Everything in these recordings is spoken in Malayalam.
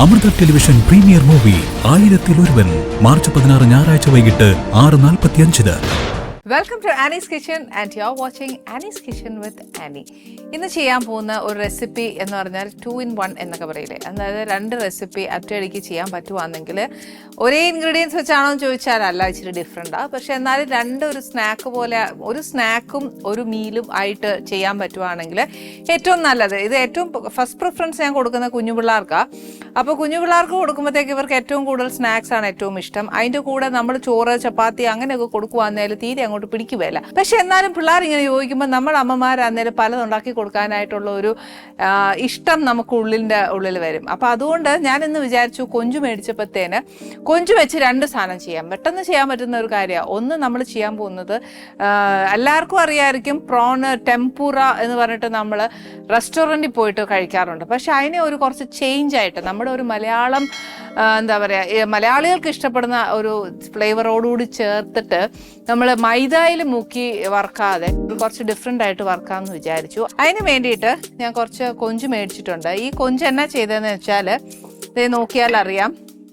അമൃത ടെലിവിഷൻ പ്രീമിയർ മൂവി 1000-ൽ മാർച്ച് 16 ഞായറാഴ്ച വൈകിട്ട് 6:45. Welcome to Annie's kitchen and you are watching Annie's kitchen with Annie. ഇന്ന് ചെയ്യാൻ പോകുന്ന ഒരു റെസിപ്പി എന്ന് പറഞ്ഞാൽ 2 in 1 എന്നൊക്കെ പറയില്ലേ, അതായത് 2 റെസിപ്പി ഒറ്റയടിക്ക് ചെയ്യാൻ പറ്റുവാണെങ്കിൽ ഒരേ ഇൻഗ്രീഡിയൻസ് വെച്ചാണോ എന്ന് ചോദിച്ചാൽ അല്ല, ഇച്ചിരി ഡിഫറെൻറ്റാണ്. പക്ഷെ എന്നാലും ഒരു സ്നാക്ക് പോലെ, ഒരു സ്നാക്കും ഒരു മീലും ആയിട്ട് ചെയ്യാൻ പറ്റുവാണെങ്കിൽ ഏറ്റവും നല്ലത്. ഇത് ഏറ്റവും ഫസ്റ്റ് പ്രിഫറൻസ് ഞാൻ കൊടുക്കുന്ന കുഞ്ഞു പിള്ളേർക്കാണ്. അപ്പോൾ കുഞ്ഞു പിള്ളേർക്ക് കൊടുക്കുമ്പോഴത്തേക്ക് ഇവർക്ക് ഏറ്റവും കൂടുതൽ സ്നാക്സ് ആണ് ഏറ്റവും ഇഷ്ടം. അതിൻ്റെ കൂടെ നമ്മൾ ചോറ്, ചപ്പാത്തി അങ്ങനെയൊക്കെ കൊടുക്കുവാന്നേലും തീരെ അങ്ങോട്ട് പിടിക്കുകയില്ല. പക്ഷെ എന്നാലും പിള്ളേർ ഇങ്ങനെ ചോദിക്കുമ്പോൾ നമ്മൾ അമ്മമാരന്നേരം പലതുണ്ടാക്കി കൊടുക്കാനായിട്ടുള്ള ഒരു ഇഷ്ടം നമുക്ക് ഉള്ളിൽ വരും. അപ്പോൾ അതുകൊണ്ട് ഞാൻ ഇന്ന് വിചാരിച്ചു, കൊഞ്ചു മേടിച്ചപ്പോഴത്തേന് കൊഞ്ചു വെച്ച് 2 സാധനം ചെയ്യാം. പെട്ടെന്ന് ചെയ്യാൻ പറ്റുന്ന ഒരു കാര്യമാണ്. ഒന്ന്, നമ്മൾ ചെയ്യാൻ പോകുന്നത് എല്ലാവർക്കും അറിയാമായിരിക്കും, പ്രോൺ ടെമ്പൂറ എന്ന് പറഞ്ഞിട്ട് നമ്മൾ റെസ്റ്റോറൻറ്റിൽ പോയിട്ട് കഴിക്കാറുണ്ട്. പക്ഷെ അതിനെ ഒരു കുറച്ച് ചേഞ്ച് ആയിട്ട് നമ്മുടെ ഒരു മലയാളം എന്താ പറയുക, മലയാളികൾക്ക് ഇഷ്ടപ്പെടുന്ന ഒരു ഫ്ലേവറോടുകൂടി ചേർത്തിട്ട് നമ്മൾ മൈദയിൽ മുക്കി വറുക്കാതെ കുറച്ച് ഡിഫറെൻ്റ് ആയിട്ട് വറുക്കാമെന്ന് വിചാരിച്ചു. അതിന് വേണ്ടിയിട്ട് ഞാൻ കുറച്ച് കൊഞ്ച് മേടിച്ചിട്ടുണ്ട്. ഈ കൊഞ്ച് എന്നാ ചെയ്തതെന്ന് വെച്ചാൽ ഇത് നോക്കിയാൽ അറിയാം,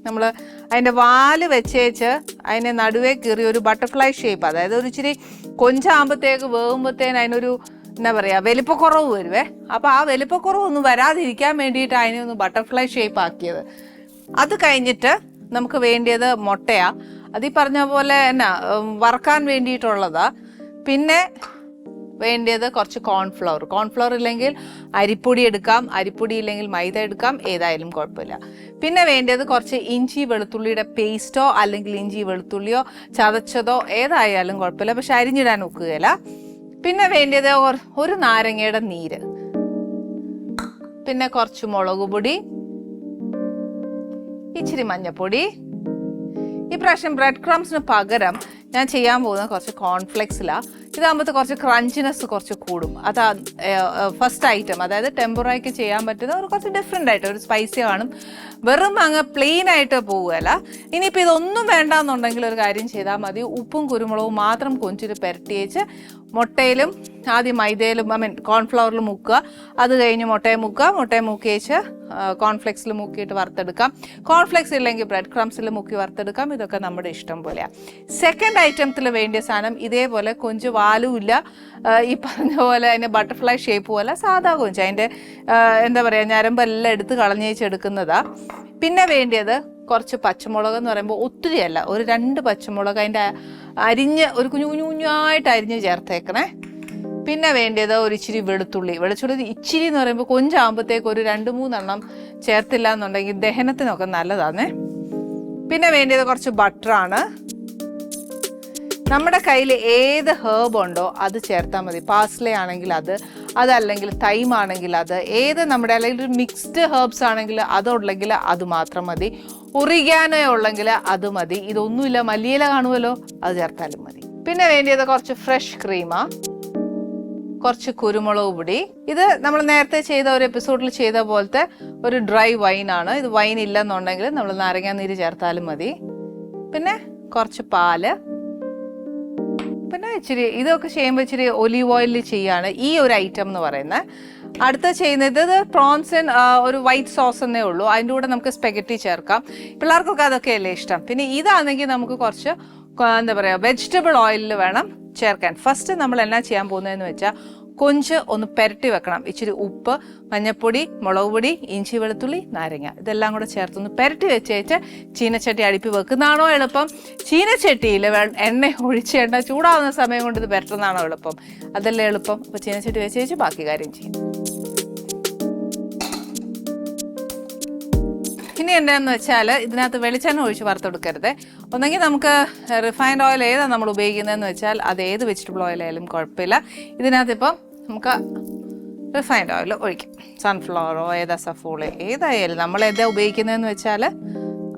നമ്മൾ അതിൻ്റെ വാല് വെച്ചേച്ച് അതിനെ നടുവേ കീറി ഒരു ബട്ടർഫ്ലൈ ഷേപ്പ്, അതായത് ഒരു ഇച്ചിരി കൊഞ്ചാകുമ്പോഴത്തേക്ക് വേകുമ്പോഴത്തേന് അതിനൊരു എന്താ പറയുക, വലിപ്പക്കുറവ് വരുവേ. അപ്പോൾ ആ വലിപ്പക്കുറവൊന്നും വരാതിരിക്കാൻ വേണ്ടിയിട്ട് അതിനെ ഒന്ന് ബട്ടർഫ്ലൈ ഷേപ്പ് ആക്കിയത്. അത് കഴിഞ്ഞിട്ട് നമുക്ക് വേണ്ടിയത് മുട്ടയാ. അതീ പറഞ്ഞ പോലെ എന്നാ വറക്കാൻ വേണ്ടിയിട്ടുള്ളതാ. പിന്നെ വേണ്ടിയത് കുറച്ച് കോൺഫ്ലവർ ഇല്ലെങ്കിൽ അരിപ്പൊടി എടുക്കാം, അരിപ്പൊടി ഇല്ലെങ്കിൽ മൈദ എടുക്കാം, ഏതായാലും കുഴപ്പമില്ല. പിന്നെ വേണ്ടത് കുറച്ച് ഇഞ്ചി വെളുത്തുള്ളിയുടെ പേസ്റ്റോ അല്ലെങ്കിൽ ഇഞ്ചി വെളുത്തുള്ളിയോ ചതച്ചതോ ഏതായാലും കുഴപ്പമില്ല, പക്ഷെ അരിഞ്ഞിടാൻ ഒക്കുകയില്ല. പിന്നെ വേണ്ടത് ഒരു നാരങ്ങയുടെ നീര്, പിന്നെ കുറച്ച് മുളക് പൊടി, ഇച്ചിരി മഞ്ഞപ്പൊടി. ഈ പ്രാവശ്യം ബ്രെഡ് ക്രംസിന് പകരം ഞാൻ ചെയ്യാൻ പോകുന്നത് കുറച്ച് കോൺഫ്ലെക്സിലാണ്. ഇതാകുമ്പോഴത്തെ കുറച്ച് ക്രഞ്ചിനെസ് കുറച്ച് കൂടും. അതാ ഫസ്റ്റ് ഐറ്റം. അതായത് ടെമ്പറയ്ക്ക് ചെയ്യാൻ പറ്റുന്ന ഒരു കുറച്ച് ഡിഫറെൻ്റ് ആയിട്ട് ഒരു സ്പൈസി കാണും. വെറും അങ്ങ് പ്ലെയിൻ ആയിട്ട് പോവുകയല്ല. ഇനിയിപ്പോൾ ഇതൊന്നും വേണ്ടാന്നുണ്ടെങ്കിൽ ഒരു കാര്യം ചെയ്താൽ മതി. ഉപ്പും കുരുമുളകും മാത്രം കൊഞ്ചിട്ട് പുരട്ടിയേച്ച് മുട്ടയിലും ആദ്യം മൈദയിലും കോൺഫ്ലവറിൽ മുക്കുക. അത് കഴിഞ്ഞ് മുട്ടയെ മുക്കിയേച്ച് കോൺഫ്ലെക്സിൽ മുക്കിയിട്ട് വറുത്തെടുക്കാം. കോൺഫ്ലെക്സ് ഇല്ലെങ്കിൽ ബ്രെഡ് ക്രംസിൽ മുക്കി വറുത്തെടുക്കാം. ഇതൊക്കെ നമ്മുടെ ഇഷ്ടം പോലെയാണ്. സെക്കൻഡ് ഐറ്റത്തിൽ വേണ്ടിയ സാധനം ഇതേപോലെ കൊഞ്ച് വാലുമില്ല, ഈ പറഞ്ഞ പോലെ അതിൻ്റെ ബട്ടർഫ്ലൈ ഷേപ്പ് പോലെ സാധാ കൊഞ്ച്, അതിൻ്റെ എന്താ പറയുക, ഞരമ്പെല്ലാം എടുത്ത് കളഞ്ഞേച്ചെടുക്കുന്നതാണ്. പിന്നെ വേണ്ടിയത് കുറച്ച് പച്ചമുളക് എന്ന് പറയുമ്പോൾ ഒത്തിരിയല്ല, ഒരു 2 പച്ചമുളക് അതിൻ്റെ അരിഞ്ഞ് ഒരു കുഞ്ഞായിട്ട് അരിഞ്ഞ് ചേർത്തേക്കണേ. പിന്നെ വേണ്ടത് ഒരു ഇച്ചിരി വെളുത്തുള്ളി ഇച്ചിരി എന്ന് പറയുമ്പോൾ കൊഞ്ചാകുമ്പോഴത്തേക്ക് ഒരു 2-3 എണ്ണം ചേർത്തില്ല എന്നുണ്ടെങ്കിൽ ദഹനത്തിനൊക്കെ നല്ലതാണേ. പിന്നെ വേണ്ടത് കുറച്ച് ബട്ടറാണ്. നമ്മുടെ കയ്യിൽ ഏത് ഹേർബ് ഉണ്ടോ അത് ചേർത്താൽ മതി. പാസ്ലേ ആണെങ്കിൽ അതല്ലെങ്കിൽ തൈം ആണെങ്കിൽ അത്, ഏത് നമ്മുടെ അല്ലെങ്കിൽ മിക്സ്ഡ് ഹേർബ്സ് ആണെങ്കിൽ അതുണ്ടെങ്കിൽ അത് മാത്രം മതി. ഒറിഗാനോ ഉള്ളെങ്കിൽ അത് മതി. ഇതൊന്നുമില്ല, മല്ലിയില കാണുമല്ലോ, അത് ചേർത്താലും മതി. പിന്നെ വേണ്ടിയത് കുറച്ച് ഫ്രഷ് ക്രീമാ, കുറച്ച് കുരുമുളക് പൊടി. ഇത് നമ്മൾ നേരത്തെ ചെയ്ത ഒരു എപ്പിസോഡിൽ ചെയ്ത പോലത്തെ ഒരു ഡ്രൈ വൈനാണ്. ഇത് വൈൻ ഇല്ലെന്നുണ്ടെങ്കിൽ നമ്മൾ നാരങ്ങാനീര് ചേർത്താലും മതി. പിന്നെ കുറച്ച് പാല്, പിന്നെ ഇച്ചിരി ഇതൊക്കെ ചെയ്യുമ്പോൾ ഇച്ചിരി ഒലീവ് ഓയിലിൽ ചെയ്യാണ് ഈ ഒരു ഐറ്റം എന്ന് പറയുന്നത്. അടുത്ത ചെയ്യുന്നത് പ്രോൺസ് ഒരു വൈറ്റ് സോസ് എന്നേ ഉള്ളൂ. അതിൻ്റെ കൂടെ നമുക്ക് സ്പെഗറ്റി ചേർക്കാം. പിള്ളേർക്കൊക്കെ അതൊക്കെയല്ലേ ഇഷ്ടം. പിന്നെ ഇതാണെങ്കിൽ നമുക്ക് കുറച്ച് എന്താ പറയുക, വെജിറ്റബിൾ ഓയിലിൽ വേണം ചേർക്കാൻ. ഫസ്റ്റ് നമ്മൾ എന്നാ ചെയ്യാൻ പോകുന്നതെന്ന് വെച്ചാൽ കൊഞ്ച് ഒന്ന് പുരട്ടി വെക്കണം. ഇച്ചിരി ഉപ്പ്, മഞ്ഞപ്പൊടി, മുളക് പൊടി, ഇഞ്ചി വെളുത്തുള്ളി, നാരങ്ങ ഇതെല്ലാം കൂടെ ചേർത്തൊന്ന് പുരട്ടി വെച്ചേച്ച് ചീനച്ചട്ടി അടുപ്പി വെക്കുന്നതാണോ എളുപ്പം, ചീനച്ചട്ടിയിൽ എണ്ണ ഒഴിച്ച് എണ്ണ ചൂടാവുന്ന സമയം കൊണ്ട് ഇത് പുരട്ടുന്നതാണോ എളുപ്പം? അതല്ലേ എളുപ്പം. അപ്പോൾ ചീനച്ചട്ടി വെച്ചേച്ച് ബാക്കി കാര്യം ചെയ്യും. ഇനി എന്താണെന്ന് വെച്ചാൽ ഇതിനകത്ത് വെളിച്ചെണ്ണ ഒഴിച്ച് വറുത്തെടുക്കരുത്. ഒന്നെങ്കിൽ നമുക്ക് റിഫൈൻഡ് ഓയിൽ ഏതാണ് നമ്മൾ ഉപയോഗിക്കുന്നതെന്ന് വെച്ചാൽ അത് ഏത് വെജിറ്റബിൾ ഓയിലായാലും കുഴപ്പമില്ല. ഇതിനകത്തിപ്പം നമുക്ക് റിഫൈൻഡ് ഓയിൽ ഒഴിക്കാം. സൺഫ്ലവറോ ഏതാ സഫോളോ ഏതായാലും നമ്മൾ ഏതാ ഉപയോഗിക്കുന്നതെന്ന് വെച്ചാൽ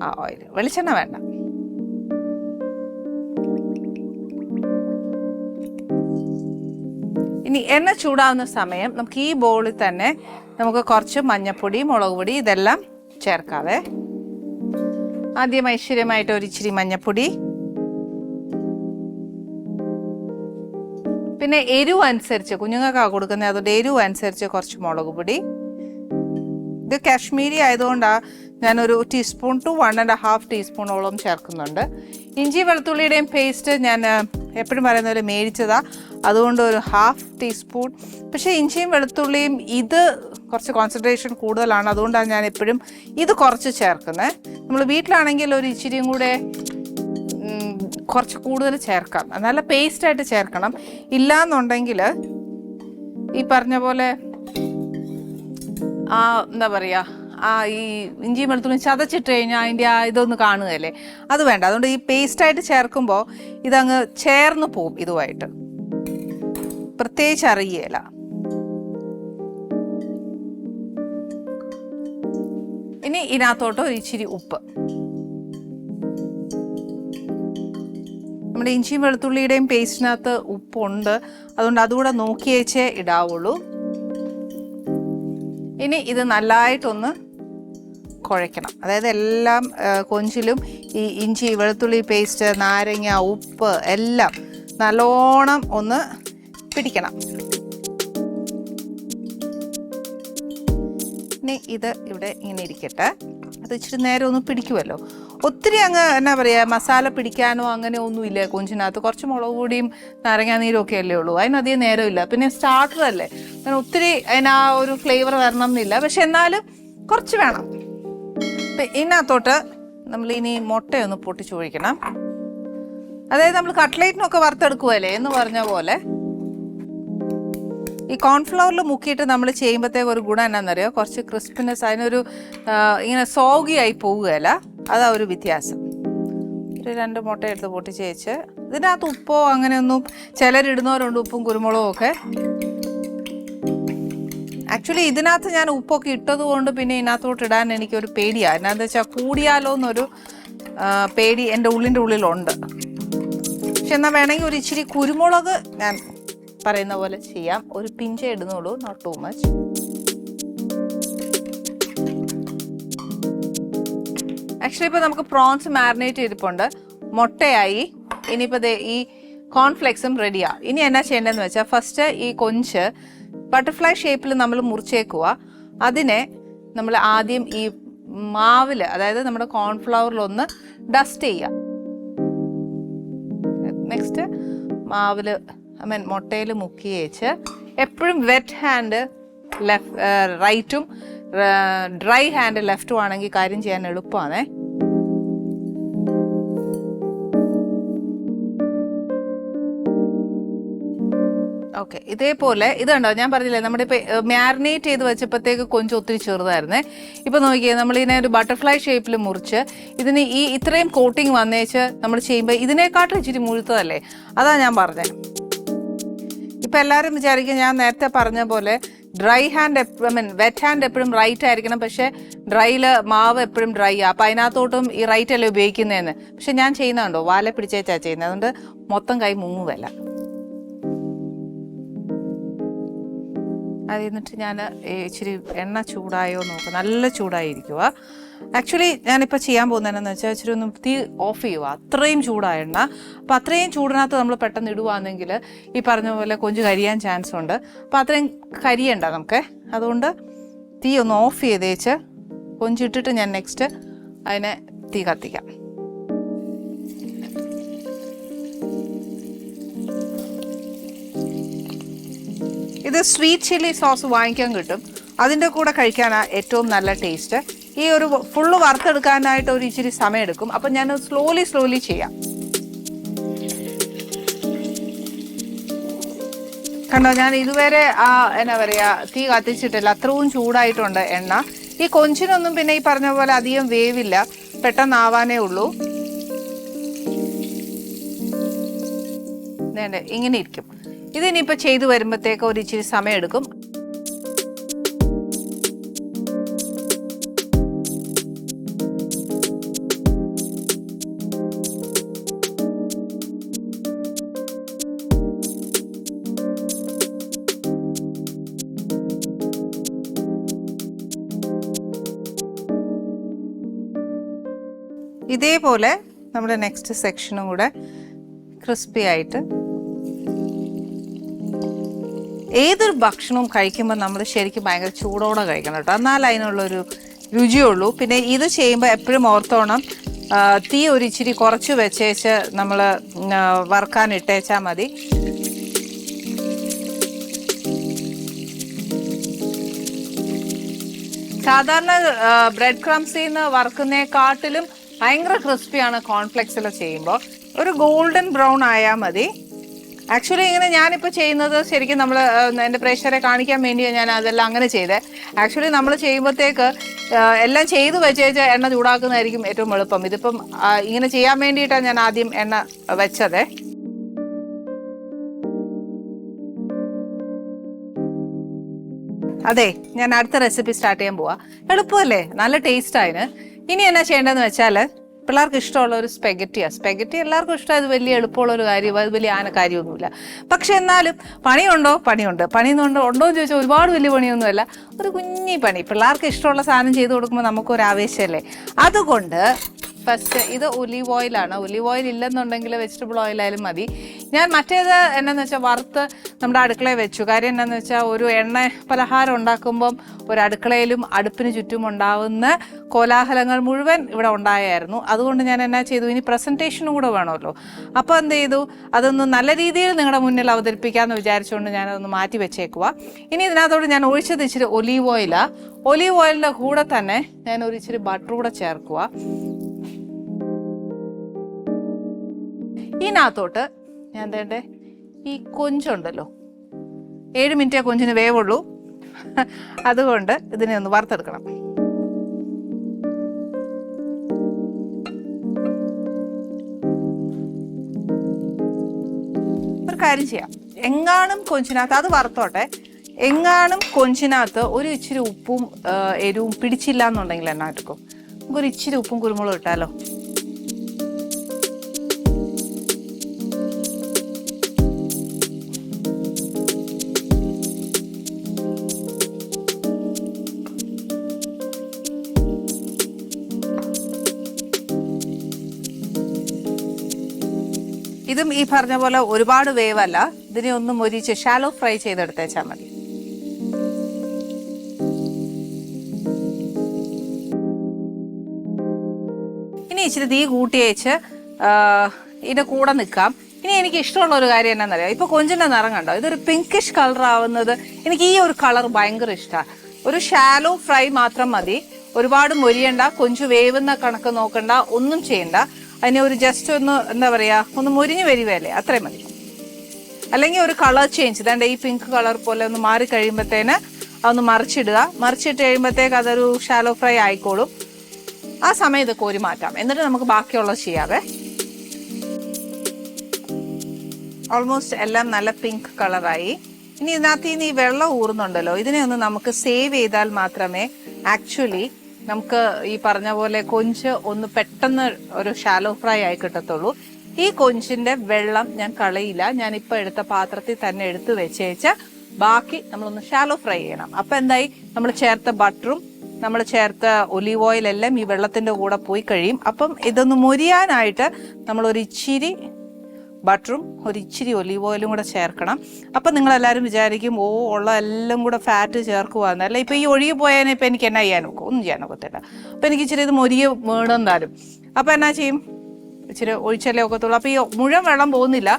ആ ഓയിൽ, വെളിച്ചെണ്ണ വേണ്ട. ഇനി എണ്ണ ചൂടാവുന്ന സമയം നമുക്ക് ഈ ബോളിൽ തന്നെ നമുക്ക് കുറച്ച് മഞ്ഞപ്പൊടി, മുളക് പൊടി ഇതെല്ലാം ചേർക്കാവേ. ആദ്യം ഐശ്വര്യമായിട്ട് ഒരു ഇച്ചിരി മഞ്ഞപ്പൊടി, പിന്നെ എരിവ് അനുസരിച്ച് കുഞ്ഞുങ്ങൾക്കാണ് കൊടുക്കുന്നത്, അതുകൊണ്ട് എരിവ് അനുസരിച്ച് കുറച്ച് മുളക് പൊടി. ഇത് കാശ്മീരി ആയതുകൊണ്ടാണ് ഞാനൊരു ടീസ്പൂൺ ടു 1.5 ടീസ്പൂണോളം ചേർക്കുന്നുണ്ട്. ഇഞ്ചി വെളുത്തുള്ളിയുടെയും പേസ്റ്റ് ഞാൻ എപ്പോഴും പറയുന്ന പോലെ മേടിച്ചതാണ്, അതുകൊണ്ട് ഒരു 1/2 ടീസ്പൂൺ. പക്ഷേ ഇഞ്ചിയും വെളുത്തുള്ളിയും ഇത് കുറച്ച് കോൺസെൻട്രേഷൻ കൂടുതലാണ്, അതുകൊണ്ടാണ് ഞാൻ എപ്പോഴും ഇത് കുറച്ച് ചേർക്കുന്നത്. നമ്മൾ വീട്ടിലാണെങ്കിൽ ഒരു ഇച്ചിരിയും കൂടെ കുറച്ച് കൂടുതൽ ചേർക്കാം, നല്ല പേസ്റ്റായിട്ട് ചേർക്കണം. ഇല്ലയെന്നുണ്ടെങ്കിൽ ഈ പറഞ്ഞ പോലെ എന്താ പറയുക, ഈ ഇഞ്ചി വെളുത്തുള്ളി ചതച്ചിട്ട് കഴിഞ്ഞാൽ അതിൻ്റെ ഇതൊന്ന് കാണുകയല്ലേ, അത് വേണ്ട. അതുകൊണ്ട് ഈ പേസ്റ്റായിട്ട് ചേർക്കുമ്പോൾ ഇതങ്ങ് ചേർന്ന് പോവും ഇതുമായിട്ട്, പ്രത്യേകിച്ച് അറിയുകയില്ല. ഇനി ഇതിനകത്തോട്ട് ഒരു ഇച്ചിരി ഉപ്പ്. നമ്മുടെ ഇഞ്ചിയും വെളുത്തുള്ളിയുടെയും പേസ്റ്റിനകത്ത് ഉപ്പുണ്ട്, അതുകൊണ്ട് അതുകൂടെ നോക്കിയേച്ചേ ഇടാവുള്ളൂ. ഇനി ഇത് നല്ലതായിട്ടൊന്ന് കുഴയ്ക്കണം. അതായത് എല്ലാം കൊഞ്ചിലും ഈ ഇഞ്ചി വെളുത്തുള്ളി പേസ്റ്റ്, നാരങ്ങ, ഉപ്പ് എല്ലാം നല്ലോണം ഒന്ന് പിടിക്കണം. ഇനി ഇത് ഇവിടെ ഇങ്ങനെ ഇരിക്കട്ടെ, അത് ഇച്ചിരി നേരം ഒന്ന് പിടിക്കുമല്ലോ. ഒത്തിരി അങ്ങ് എന്നാ പറയുക, മസാല പിടിക്കാനോ അങ്ങനെ ഒന്നുമില്ല കൊഞ്ചിനകത്ത്. കുറച്ച് മുളക് പൊടിയും നാരങ്ങാനീരും ഒക്കെ അല്ലേ ഉള്ളൂ, അതിനധികം നേരമില്ല. പിന്നെ സ്റ്റാർട്ടർ അല്ലേ, അങ്ങനെ ഒത്തിരി അതിന് ആ ഒരു ഫ്ലേവർ വരണം എന്നില്ല, പക്ഷെ എന്നാലും കുറച്ച് വേണം. അപ്പം ഇതിനകത്തോട്ട് നമ്മൾ ഇനി മുട്ടയൊന്ന് പൊട്ടിച്ചൊഴിക്കണം. അതായത് നമ്മൾ കട്ട്ലേറ്റിനൊക്കെ വറുത്തെടുക്കുമല്ലേ എന്ന് പറഞ്ഞ പോലെ ഈ കോൺഫ്ലവറിൽ മുക്കിയിട്ട് നമ്മൾ ചെയ്യുമ്പോഴത്തേക്ക് ഒരു ഗുണം എന്നാണെന്നറിയോ, കുറച്ച് ക്രിസ്പിനെസ്, അതിനൊരു ഇങ്ങനെ സോഗിയായി പോവുകയല്ല, അതാ ഒരു വ്യത്യാസം. ഒരു 2 മുട്ട എടുത്ത് പൊട്ടിച്ച് വെച്ച് ഇതിനകത്ത് ഉപ്പോ അങ്ങനെയൊന്നും ചിലരിടുന്നവരുണ്ട്, ഉപ്പും കുരുമുളകും ഒക്കെ. ആക്ച്വലി ഇതിനകത്ത് ഞാൻ ഉപ്പൊക്കെ ഇട്ടത് കൊണ്ട് പിന്നെ ഇതിനകത്തോട്ട് ഇടാൻ എനിക്കൊരു പേടിയാണ്. എന്നാന്ന് വെച്ചാൽ കൂടിയാലോ എന്നൊരു പേടി എൻ്റെ ഉള്ളിലുണ്ട്. പക്ഷെ എന്നാൽ വേണമെങ്കിൽ ഒരു ഇച്ചിരി കുരുമുളക് ഞാൻ പറയുന്ന പോലെ ചെയ്യാം, ഒരു പിഞ്ചേ ഇടുന്നുള്ളൂ, നോട്ട് ടു മച്ച്. ആക്ച്വലി ഇപ്പോൾ നമുക്ക് പ്രോൺസ് മാരിനേറ്റ് ചെയ്തിട്ടുണ്ട്, മുട്ടയായി. ഇനിയിപ്പോൾ ഈ കോൺഫ്ലെക്സും റെഡിയാണ്. ഇനി എന്നാ ചെയ്യേണ്ടതെന്ന് വെച്ചാൽ, ഫസ്റ്റ് ഈ കൊഞ്ച് ബട്ടർഫ്ലൈ ഷേപ്പിൽ നമ്മൾ മുറിച്ചേക്കുക. അതിനെ നമ്മൾ ആദ്യം ഈ മാവിൽ, അതായത് നമ്മുടെ കോൺഫ്ലവറിലൊന്ന് ഡസ്റ്റ് ചെയ്യുക. നെക്സ്റ്റ് മാവിൽ മുട്ടയിൽ മുക്കി വെച്ച് എപ്പോഴും വെറ്റ് ഹാൻഡ് റൈറ്റും ഡ്രൈ ഹാൻഡ് ലെഫ്റ്റും ആണെങ്കിൽ കാര്യം ചെയ്യാൻ എളുപ്പമാണേ. ഓക്കെ, ഇതേപോലെ ഇത് കണ്ടോ, ഞാൻ പറഞ്ഞില്ലേ നമ്മുടെ ഇപ്പോൾ മാരിനേറ്റ് ചെയ്ത് വെച്ചപ്പോഴത്തേക്ക് കൊഞ്ച് ഒത്തിരി ചെറുതായിരുന്നേ. ഇപ്പോൾ നോക്കിയേ, നമ്മളിതിനെ ഒരു ബട്ടർഫ്ലൈ ഷേപ്പിൽ മുറിച്ച് ഇതിന് ഈ ഇത്രയും കോട്ടിങ് വന്നേച്ച് നമ്മൾ ചെയ്യുമ്പോൾ ഇതിനേക്കാട്ടും ഇച്ചിരി മുഴുത്തതല്ലേ, അതാ ഞാൻ പറഞ്ഞത്. ഇപ്പം എല്ലാവരും വിചാരിക്കും ഞാൻ നേരത്തെ പറഞ്ഞ പോലെ ഡ്രൈ ഹാൻഡ് വെറ്റ് ഹാൻഡ് എപ്പോഴും റൈറ്റ് ആയിരിക്കണം, പക്ഷേ ഡ്രൈയിൽ മാവ് എപ്പോഴും ഡ്രൈ ആണ്, അപ്പം അതിനകത്തോട്ടും ഈ റൈറ്റ് അല്ലേ ഉപയോഗിക്കുന്നതെന്ന്. പക്ഷെ ഞാൻ ചെയ്യുന്നതുണ്ടോ, വാല പിടിച്ചേച്ചാണ് ചെയ്യുന്നത്, അതുകൊണ്ട് മൊത്തം കൈ മുങ്ങുവല്ല. അത് എന്നിട്ട് ഞാൻ ഇച്ചിരി എണ്ണ ചൂടായോ നോക്കുക, നല്ല ചൂടായിരിക്കുക. ആക്ച്വലി ഞാനിപ്പോൾ ചെയ്യാൻ പോകുന്നതെന്നു വെച്ചാൽ ഇച്ചിരി ഒന്ന് തീ ഓഫ് ചെയ്യുക, അത്രയും ചൂടായ എണ്ണ. അപ്പോൾ അത്രയും ചൂടിനകത്ത് നമ്മൾ പെട്ടെന്ന് ഇടുകയാണെങ്കിൽ ഈ പറഞ്ഞ പോലെ കൊഞ്ച് കരിയാൻ ചാൻസ് ഉണ്ട്. അപ്പോൾ അത്രയും കരിയണ്ട നമുക്ക്, അതുകൊണ്ട് തീ ഒന്ന് ഓഫ് ചെയ്തേച്ച് കൊഞ്ചിട്ടിട്ട് ഞാൻ നെക്സ്റ്റ് അതിനെ തീ കത്തിക്കാം. ഇത് സ്വീറ്റ് ചില്ലി സോസ് വാങ്ങിക്കാൻ കിട്ടും, അതിൻ്റെ കൂടെ കഴിക്കാനാണ് ഏറ്റവും നല്ല ടേസ്റ്റ്. ഈ ഒരു ഫുള്ള് വറുത്തെടുക്കാനായിട്ട് ഒരു ഇച്ചിരി സമയം എടുക്കും, അപ്പം ഞാൻ സ്ലോലി ചെയ്യാം. കണ്ടോ, ഞാൻ ഇതുവരെ എന്നാ പറയുക തീ കത്തിച്ചിട്ടില്ല, അത്രയും ചൂടായിട്ടുണ്ട് എണ്ണ. ഈ കൊഞ്ചിനൊന്നും പിന്നെ ഈ പറഞ്ഞ പോലെ അധികം വേവില്ല, പെട്ടെന്നാവാനേ ഉള്ളൂ. ഇങ്ങനെ ഇരിക്കും. ഇതിനിപ്പോൾ ചെയ്തു വരുമ്പോഴത്തേക്ക് ഒരു ഇച്ചിരി സമയം എടുക്കും. ഇതേപോലെ നമ്മുടെ നെക്സ്റ്റ് സെക്ഷനും കൂടെ ക്രിസ്പി ആയിട്ട്. ഏതൊരു ഭക്ഷണവും കഴിക്കുമ്പോൾ നമ്മൾ ശരിക്കും ഭയങ്കര ചൂടോടെ കഴിക്കണം കേട്ടോ, എന്നാൽ അതിനുള്ളൊരു രുചിയുള്ളൂ. പിന്നെ ഇത് ചെയ്യുമ്പോൾ എപ്പോഴും ഓർത്തോണം, തീ ഒരു ഇച്ചിരി കുറച്ച് വെച്ചേച്ച് നമ്മൾ വറുക്കാൻ ഇട്ടേച്ചാൽ മതി. സാധാരണ ബ്രെഡ് ക്രംസിൽ നിന്ന് വറുക്കുന്നതിനെക്കാട്ടിലും ഭയങ്കര ക്രിസ്പിയാണ് കോൺഫ്ലെക്സിൽ ചെയ്യുമ്പോൾ. ഒരു ഗോൾഡൻ ബ്രൗൺ ആയാൽ മതി. ആക്ച്വലി ഇങ്ങനെ ഞാനിപ്പോൾ ചെയ്യുന്നത് ശരിക്കും നമ്മൾ എൻ്റെ പ്രേക്ഷകരെ കാണിക്കാൻ വേണ്ടിയാണ് ഞാൻ അതെല്ലാം അങ്ങനെ ചെയ്തത്. ആക്ച്വലി നമ്മൾ ചെയ്യുമ്പോഴത്തേക്ക് എല്ലാം ചെയ്ത് വെച്ചേച്ച് എണ്ണ ചൂടാക്കുന്നതായിരിക്കും ഏറ്റവും എളുപ്പം. ഇതിപ്പം ഇങ്ങനെ ചെയ്യാൻ വേണ്ടിയിട്ടാണ് ഞാൻ ആദ്യം എണ്ണ വെച്ചത്. അതെ, ഞാൻ അടുത്ത റെസിപ്പി സ്റ്റാർട്ട് ചെയ്യാൻ പോവാ. എളുപ്പമല്ലേ, നല്ല ടേസ്റ്റ് ആയിന്. ഇനി എന്നാ ചെയ്യേണ്ടതെന്ന് വെച്ചാൽ പിള്ളേർക്ക് ഇഷ്ടമുള്ള ഒരു സ്പെഗറ്റി എല്ലാവർക്കും ഇഷ്ടം. അത് വലിയ എളുപ്പമുള്ള ഒരു കാര്യം, അത് വലിയ കാര്യമൊന്നുമില്ല. പക്ഷെ എന്നാലും പണിയുണ്ടോ? പണിയുണ്ട്. ഉണ്ടോ എന്ന് ചോദിച്ചാൽ ഒരുപാട് വലിയ പണിയൊന്നുമല്ല, ഒരു കുഞ്ഞി പണി. പിള്ളേർക്ക് ഇഷ്ടമുള്ള സാധനം ചെയ്ത് കൊടുക്കുമ്പോൾ നമുക്കൊരു ആവേശമല്ലേ. അതുകൊണ്ട് ഫസ്റ്റ് ഇത് ഒലീവ് ഓയിലാണ്. ഒലീവ് ഓയിൽ ഇല്ലെന്നുണ്ടെങ്കിൽ വെജിറ്റബിൾ ഓയിലായാലും മതി. ഞാൻ മറ്റേത് എന്നാന്ന് വെച്ചാൽ വറുത്ത് നമ്മുടെ അടുക്കളയിൽ വെച്ചു. കാര്യം എന്നാന്ന് വെച്ചാൽ ഒരു എണ്ണ പലഹാരം ഉണ്ടാക്കുമ്പം ഒരു അടുക്കളയിലും അടുപ്പിന് ചുറ്റും ഉണ്ടാവുന്ന കോലാഹലങ്ങൾ മുഴുവൻ ഇവിടെ ഉണ്ടായായിരുന്നു. അതുകൊണ്ട് ഞാൻ എന്നാ ചെയ്തു, ഇനി പ്രസൻറ്റേഷനും കൂടെ വേണമല്ലോ. അപ്പോൾ എന്ത് ചെയ്തു, അതൊന്ന് നല്ല രീതിയിൽ നിങ്ങളുടെ മുന്നിൽ അവതരിപ്പിക്കാമെന്ന് വിചാരിച്ചുകൊണ്ട് ഞാനതൊന്ന് മാറ്റി വെച്ചേക്കുക. ഇനി ഇതിനകത്തോട് ഞാൻ ഒഴിച്ചത് ഇച്ചിരി ഒലീവ് ഓയിലാണ്. ഒലീവ് ഓയിലിൻ്റെ കൂടെ തന്നെ ഞാൻ ഒരു ഇച്ചിരി ബട്ടർ കൂടെ ചേർക്കുക. ഇതിനകത്തോട്ട് ഞാൻ തേണ്ടേ ഈ കൊഞ്ചുണ്ടല്ലോ, 7 മിനിറ്റേ കൊഞ്ചിന് വേവുള്ളൂ. അതുകൊണ്ട് ഇതിനെ ഒന്ന് വറുത്തെടുക്കണം. ഒരു കാര്യം ചെയ്യാം, എങ്ങാനും കൊഞ്ചിനകത്ത് അത് വറുത്തോട്ടെ, എങ്ങാനും കൊഞ്ചിനകത്ത് ഒരു ഇച്ചിരി ഉപ്പും എരിവും പിടിച്ചില്ല എന്നുണ്ടെങ്കിൽ എന്നാ എടുക്കും, നമുക്കൊരു ഇച്ചിരി ഉപ്പും കുരുമുളകും ഇട്ടാലോ. ഇതും ഈ പറഞ്ഞ പോലെ ഒരുപാട് വേവല്ല, ഇതിനെ ഒന്ന് മൊരിച്ച് ഷാലോ ഫ്രൈ ചെയ്തെടുത്തേച്ചാൽ മതി. ഇനി ഇച്ചിരി തീ കൂട്ടി വെച്ച് ഇതിൻ്റെ കൂടെ നിൽക്കാം. ഇനി എനിക്ക് ഇഷ്ടമുള്ള ഒരു കാര്യം എന്നാന്നറിയാം, ഇപ്പോൾ കൊഞ്ചിൻ്റെ നിറം കണ്ടോ, ഇതൊരു പിങ്കിഷ് കളർ ആവുന്നത് എനിക്ക് ഈ ഒരു കളർ ഭയങ്കര ഇഷ്ടമാണ്. ഒരു ഷാലോ ഫ്രൈ മാത്രം മതി, ഒരുപാട് മൊരിയണ്ട, കൊഞ്ച് വേവുന്ന കണക്ക് നോക്കണ്ട, ഒന്നും ചെയ്യണ്ട. അതിനെ ഒരു ജസ്റ്റ് ഒന്ന് എന്താ പറയുക, ഒന്ന് മുരിഞ്ഞ് വരികയല്ലേ, അത്രയും മതി. അല്ലെങ്കിൽ ഒരു കളർ ചേഞ്ച്, ഇതാണ്ട് ഈ പിങ്ക് കളർ പോലെ ഒന്ന് മാറി കഴിയുമ്പോഴത്തേന് അതൊന്ന് മറിച്ചിടുക. മറിച്ചിട്ട് കഴിയുമ്പോഴത്തേക്ക് അതൊരു ഷാലോ ഫ്രൈ ആയിക്കോളും. ആ സമയം ഇത് കോരി മാറ്റാം, എന്നിട്ട് നമുക്ക് ബാക്കിയുള്ളത് ചെയ്യാവേ. ഓൾമോസ്റ്റ് എല്ലാം നല്ല പിങ്ക് കളറായി. ഇനി ഇതിനകത്ത് ഈ വെള്ളം ഊറുന്നുണ്ടല്ലോ, ഇതിനെ ഒന്ന് നമുക്ക് സേവ് ചെയ്താൽ മാത്രമേ ആക്ച്വലി നമുക്ക് ഈ പറഞ്ഞ പോലെ കൊഞ്ച് ഒന്ന് പെട്ടെന്ന് ഒരു ഷാലോ ഫ്രൈ ആയി കിട്ടത്തുള്ളൂ. ഈ കൊഞ്ചിന്റെ വെള്ളം ഞാൻ കളയില്ല, ഞാൻ ഇപ്പൊ എടുത്ത പാത്രത്തിൽ തന്നെ എടുത്തു വെച്ചേച്ച് ബാക്കി നമ്മളൊന്ന് ഷാലോ ഫ്രൈ ചെയ്യണം. അപ്പൊ എന്തായി, നമ്മൾ ചേർത്ത ബട്ടറും നമ്മൾ ചേർത്ത ഒലീവ് ഓയിൽ എല്ലാം ഈ വെള്ളത്തിന്റെ കൂടെ പോയി കഴിയും. അപ്പം ഇതൊന്ന് മൊരിയാനായിട്ട് നമ്മൾ ഒരു ഇച്ചിരി ബട്ടറും ഒരു ഇച്ചിരി ഒലീവ് ഓയിലും കൂടെ ചേർക്കണം. അപ്പം നിങ്ങളെല്ലാവരും വിചാരിക്കും, ഓ ഉള്ള എല്ലാം കൂടെ ഫാറ്റ് ചേർക്കുവാന്ന്. അല്ല, ഇപ്പം ഈ ഒഴുകി പോയാൽ ഇപ്പം എനിക്ക് എന്നാ ചെയ്യാൻ നോക്കും, ഒന്നും ചെയ്യാൻ ഒക്കത്തില്ല. അപ്പം എനിക്ക് ഇച്ചിരി ഇത് മൊരിയ വേണം താനും. അപ്പം എന്നാ ചെയ്യും, ഇച്ചിരി ഒഴിച്ചല്ലേ ഒക്കത്തുള്ളൂ. അപ്പോൾ ഈ മുഴുവൻ വെള്ളം പോകുന്നില്ല,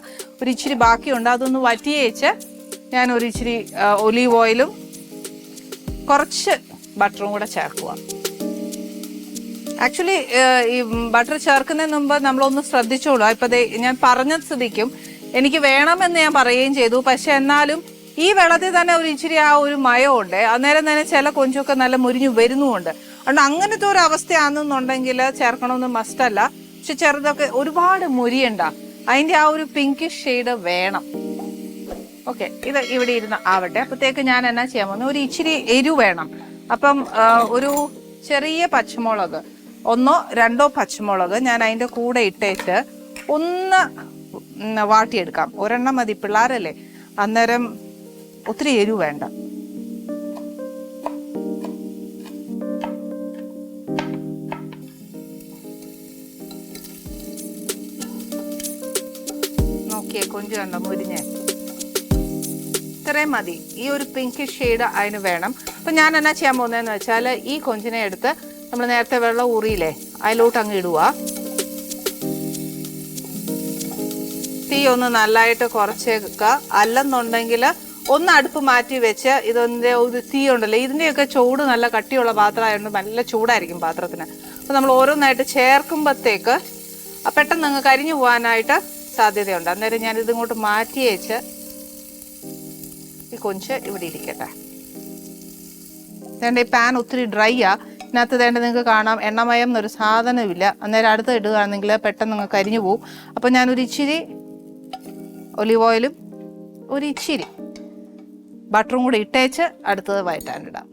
ഒരു ഇച്ചിരി ബാക്കിയുണ്ട്, അതൊന്ന് വറ്റിയേച്ച് ഞാൻ ഒരു ഇച്ചിരി ഒലീവ് ഓയിലും കുറച്ച് ബട്ടറും കൂടെ ചേർക്കുക. ആക്ച്വലി ഈ ബട്ടർ ചേർക്കുന്നതിന് മുമ്പ് നമ്മളൊന്ന് ശ്രദ്ധിച്ചോളൂ. ഇപ്പം ഞാൻ പറഞ്ഞ സ്ഥിതിക്കും എനിക്ക് വേണമെന്ന് ഞാൻ പറയുകയും ചെയ്തു. പക്ഷെ എന്നാലും ഈ വെള്ളത്തിൽ തന്നെ ഒരു ഇച്ചിരി ആ ഒരു മയമുണ്ട്. അന്നേരം തന്നെ ചില കൊഞ്ചൊക്കെ നല്ല മുരിഞ്ഞു വരുന്നുമുണ്ട്. അതുകൊണ്ട് അങ്ങനത്തെ ഒരു അവസ്ഥയാണെന്നുണ്ടെങ്കിൽ ചേർക്കണമെന്ന് മസ്റ്റല്ല. പക്ഷെ ചെറുതൊക്കെ ഒരുപാട് മുരിയണ്ട, അതിൻ്റെ ആ ഒരു പിങ്കിഷ് ഷെയ്ഡ് വേണം. ഓക്കെ, ഇത് ഇവിടെ ഇരുന്ന് ആവട്ടെ. അപ്പോഴത്തേക്ക് ഞാൻ എന്നാ ചെയ്യാൻ പോകുന്നത്, ഒരു ഇച്ചിരി എരിവ് വേണം. അപ്പം ഒരു ചെറിയ പച്ചമുളക്, 1 or 2 പച്ചമുളക് ഞാൻ അതിൻ്റെ കൂടെ ഇട്ടേച്ച് ഒന്ന് വാട്ടിയെടുക്കാം. ഒരെണ്ണം മതി, പിള്ളേരല്ലേ, അന്നേരം ഒത്തിരി എരിവ് വേണ്ട. നോക്കിയേ, കൊഞ്ച് കണ്ടോ മുരിഞ്ഞേ. ഇത്രയും മതി. ഈ ഒരു പിങ്കിഷ് ഷെയ്ഡ് അതിന് വേണം. അപ്പം ഞാൻ എന്നാ ചെയ്യാൻ പോകുന്നതെന്ന് വെച്ചാൽ ഈ കൊഞ്ചിനെ എടുത്ത് നമ്മൾ നേരത്തെ വെള്ളം ഊറിയില്ലേ അതിലോട്ട് അങ്ങ് ഇടുക. തീ ഒന്ന് നല്ലതായിട്ട് കുറച്ചേക്കുക. അല്ലെന്നുണ്ടെങ്കിൽ ഒന്ന് അടുപ്പ് മാറ്റി വെച്ച് ഇതിൻ്റെ ഒരു തീ ഉണ്ടല്ലോ, ഇതിൻ്റെയൊക്കെ ചൂട് നല്ല കട്ടിയുള്ള പാത്രമായതുകൊണ്ട് നല്ല ചൂടായിരിക്കും പാത്രത്തിന്. അപ്പോൾ നമ്മൾ ഓരോന്നായിട്ട് ചേർക്കുമ്പോഴത്തേക്ക് പെട്ടെന്ന് അങ്ങ് കരിഞ്ഞു പോകാനായിട്ട് സാധ്യതയുണ്ട്. അന്നേരം ഞാൻ ഇതിങ്ങോട്ട് മാറ്റി വെച്ച് ഈ കൊഞ്ച് ഇവിടെ ഇരിക്കട്ടെ. വേണ്ട, ഈ പാൻ ഒത്തിരി ഡ്രൈ ഇതിനകത്ത് വേണ്ട നിങ്ങൾക്ക് കാണാം എണ്ണമയം എന്നൊരു സാധനമില്ല. അന്നേരം അടുത്ത് ഇടുകയാണെങ്കിൽ പെട്ടെന്ന് അങ്ങ് കരിഞ്ഞു പോവും. അപ്പം ഞാനൊരു ഇച്ചിരി ഒലിവ് ഓയിലും ഒരു ഇച്ചിരി ബട്ടറും കൂടി ഇട്ടേച്ച് അടുത്തത് വഴറ്റാനിടാം.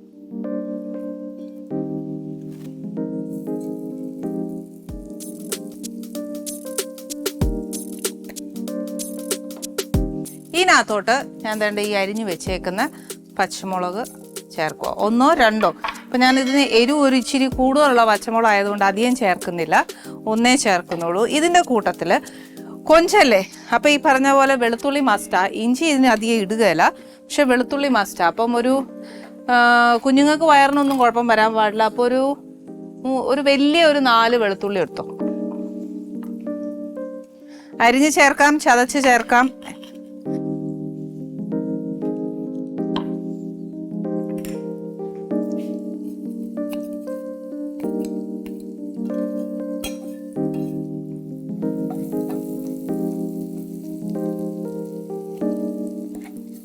ഇതിനകത്തോട്ട് ഞാൻ വേണ്ട ഈ അരിഞ്ഞു വെച്ചേക്കുന്ന പച്ചമുളക് ചേർക്കുക. 1 2. അപ്പം ഞാനിതിന് എരിവ് ഒരു ഇച്ചിരി കൂടുതലുള്ള പച്ചമുളക് ആയതുകൊണ്ട് അധികം ചേർക്കുന്നില്ല, 1 ചേർക്കുന്നുള്ളൂ. ഇതിൻ്റെ കൂട്ടത്തിൽ കൊഞ്ചല്ലേ, അപ്പം ഈ പറഞ്ഞ പോലെ വെളുത്തുള്ളി മസ്റ്റാ. ഇഞ്ചി ഇതിന് അധികം ഇടുകയില്ല, പക്ഷെ വെളുത്തുള്ളി മസ്റ്റാ. അപ്പം ഒരു കുഞ്ഞുങ്ങൾക്ക് വയറിനൊന്നും കുഴപ്പം വരാൻ പാടില്ല. അപ്പോൾ ഒരു വലിയ ഒരു 4 വെളുത്തുള്ളി എടുത്തോ. അരിഞ്ഞ് ചേർക്കാം, ചതച്ച് ചേർക്കാം.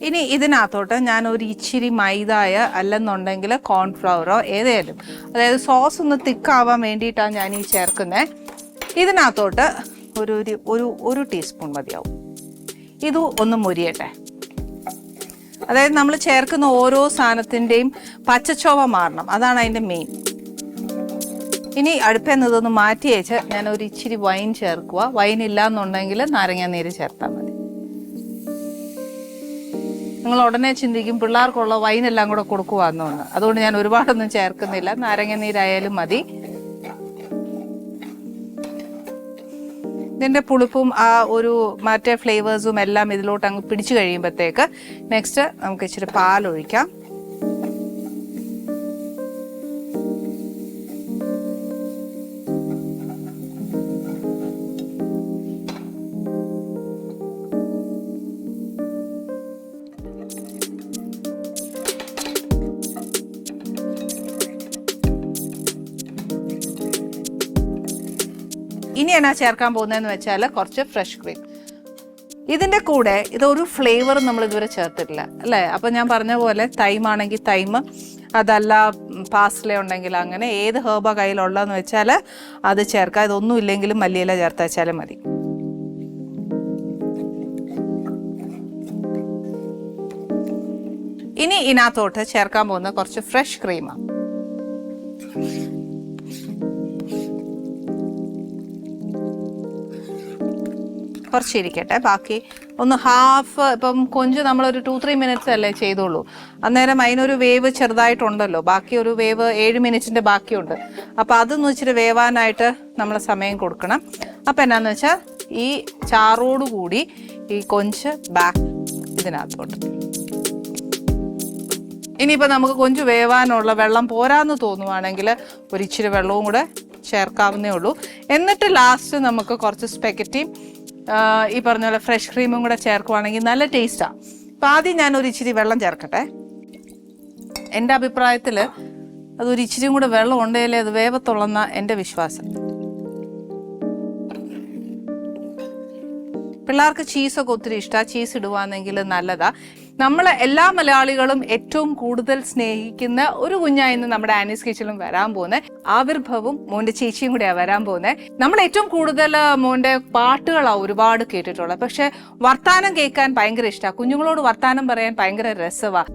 ഇനി ഇതിനകത്തോട്ട് ഞാൻ ഒരു ഇച്ചിരി മൈദായ അല്ലെന്നുണ്ടെങ്കിൽ കോൺഫ്ലവറോ ഏതായാലും, അതായത് സോസ് ഒന്ന് തിക്കാവാൻ വേണ്ടിയിട്ടാണ് ഞാൻ ഈ ചേർക്കുന്നത്. ഇതിനകത്തോട്ട് ഒരു ടീസ്പൂൺ മതിയാവും. ഇത് ഒന്ന് മുരിയട്ടെ. അതായത് നമ്മൾ ചേർക്കുന്ന ഓരോ സാധനത്തിൻ്റെയും പച്ചച്ചോവ മാറണം, അതാണ് അതിൻ്റെ മെയിൻ. ഇനി അടുപ്പിൽ നിന്ന് ഇതൊന്ന് മാറ്റി വെച്ച് ഞാൻ ഒരു ഇച്ചിരി വൈൻ ചേർക്കുക. വൈൻ ഇല്ല എന്നുണ്ടെങ്കിൽ നാരങ്ങാനീര് ചേർത്താൽ മതി. നിങ്ങൾ ഉടനെ ചിന്തിക്കും പിള്ളേർക്കുള്ള വൈനെല്ലാം കൂടെ കൊടുക്കുവാന്നോന്ന്. അതുകൊണ്ട് ഞാൻ ഒരുപാടൊന്നും ചേർക്കുന്നില്ല, നാരങ്ങാനീരായാലും മതി. ഇതിൻ്റെ പുളിപ്പും ആ ഒരു മറ്റേ ഫ്ലേവേഴ്സും എല്ലാം ഇതിലോട്ട് അങ്ങ് പിടിച്ചു കഴിയുമ്പോഴത്തേക്ക് നെക്സ്റ്റ് നമുക്ക് ഇച്ചിരി പാലൊഴിക്കാം. ഇനി എന്നാ ചേർക്കാൻ പോകുന്നതെന്ന് വെച്ചാൽ കുറച്ച് ഫ്രഷ് ക്രീം. ഇതിൻ്റെ കൂടെ ഇതൊരു ഫ്ലേവർ നമ്മൾ ഇതുവരെ ചേർത്തിട്ടില്ല അല്ലേ. അപ്പം ഞാൻ പറഞ്ഞ പോലെ തൈമാണെങ്കിൽ തൈമ്, അതല്ല പാസ്ല ഉണ്ടെങ്കിൽ അങ്ങനെ ഏത് ഹേർബാ കയ്യിലുള്ളതെന്ന് വെച്ചാൽ അത് ചേർക്കാം. ഇതൊന്നും ഇല്ലെങ്കിലും മല്ലിയില ചേർത്ത് വെച്ചാലും മതി. ഇനി ഇതിനകത്തോട്ട് ചേർക്കാൻ പോകുന്ന കുറച്ച് ഫ്രഷ് ക്രീമാണ്. കുറച്ചിരിക്കട്ടെ. ബാക്കി ഒന്ന് ഹാഫ്, ഇപ്പം കൊഞ്ച് നമ്മളൊരു 2-3 മിനിറ്റ്സ് അല്ലേ ചെയ്തോളൂ. അന്നേരം അതിനൊരു വേവ് ചെറുതായിട്ടുണ്ടല്ലോ, ബാക്കി ഒരു വേവ് 7 മിനിറ്റിൻ്റെ ബാക്കിയുണ്ട്. അപ്പോൾ അതൊന്ന് ഇച്ചിരി വേവാനായിട്ട് നമ്മൾ സമയം കൊടുക്കണം. അപ്പം എന്നാന്ന് വെച്ചാൽ ഈ ചാറോടുകൂടി ഈ കൊഞ്ച് ബാക്ക് ഇതിനകത്തോട്ട്. ഇനിയിപ്പോൾ നമുക്ക് കൊഞ്ച് വേവാനുള്ള വെള്ളം പോരാന്ന് തോന്നുവാണെങ്കിൽ ഒരു ഇച്ചിരി വെള്ളവും കൂടെ ചേർക്കാവുന്നേ ഉള്ളൂ. എന്നിട്ട് ലാസ്റ്റ് നമുക്ക് കുറച്ച് സ്പെഗറ്റിയും ഈ പറഞ്ഞ പോലെ ഫ്രഷ് ക്രീമും കൂടെ ചേർക്കുവാണെങ്കിൽ നല്ല ടേസ്റ്റാണ്. അപ്പം ആദ്യം ഞാനൊരു ഇച്ചിരി വെള്ളം ചേർക്കട്ടെ. എൻ്റെ അഭിപ്രായത്തിൽ അതൊരു ഇച്ചിരിയും കൂടെ വെള്ളം ഉണ്ടെങ്കിലേ അത് വേവത്തുള്ളെന്ന എൻ്റെ വിശ്വാസം. പിള്ളേർക്ക് ചീസൊക്കെ ഒത്തിരി ഇഷ്ടമാണ്. ചീസ് ഇടുവാണെങ്കിൽ നല്ലതാണ്. നമ്മൾ എല്ലാ മലയാളികളും ഏറ്റവും കൂടുതൽ സ്നേഹിക്കുന്ന ഒരു കുഞ്ഞായിന്ന് നമ്മുടെ ആനീസ് കിച്ചണിലും വരാൻ പോകുന്നത്. ആവിർഭവും മോൻ്റെ ചേച്ചിയും കൂടെയാണ് വരാൻ പോകുന്നത്. നമ്മൾ ഏറ്റവും കൂടുതൽ മോൻ്റെ പാട്ടുകളാണ് ഒരുപാട് കേട്ടിട്ടുള്ളത്. പക്ഷെ വർത്താനം കേൾക്കാൻ ഭയങ്കര ഇഷ്ടമാണ്. കുഞ്ഞുങ്ങളോട് വർത്താനം പറയാൻ ഭയങ്കര രസമാണ്.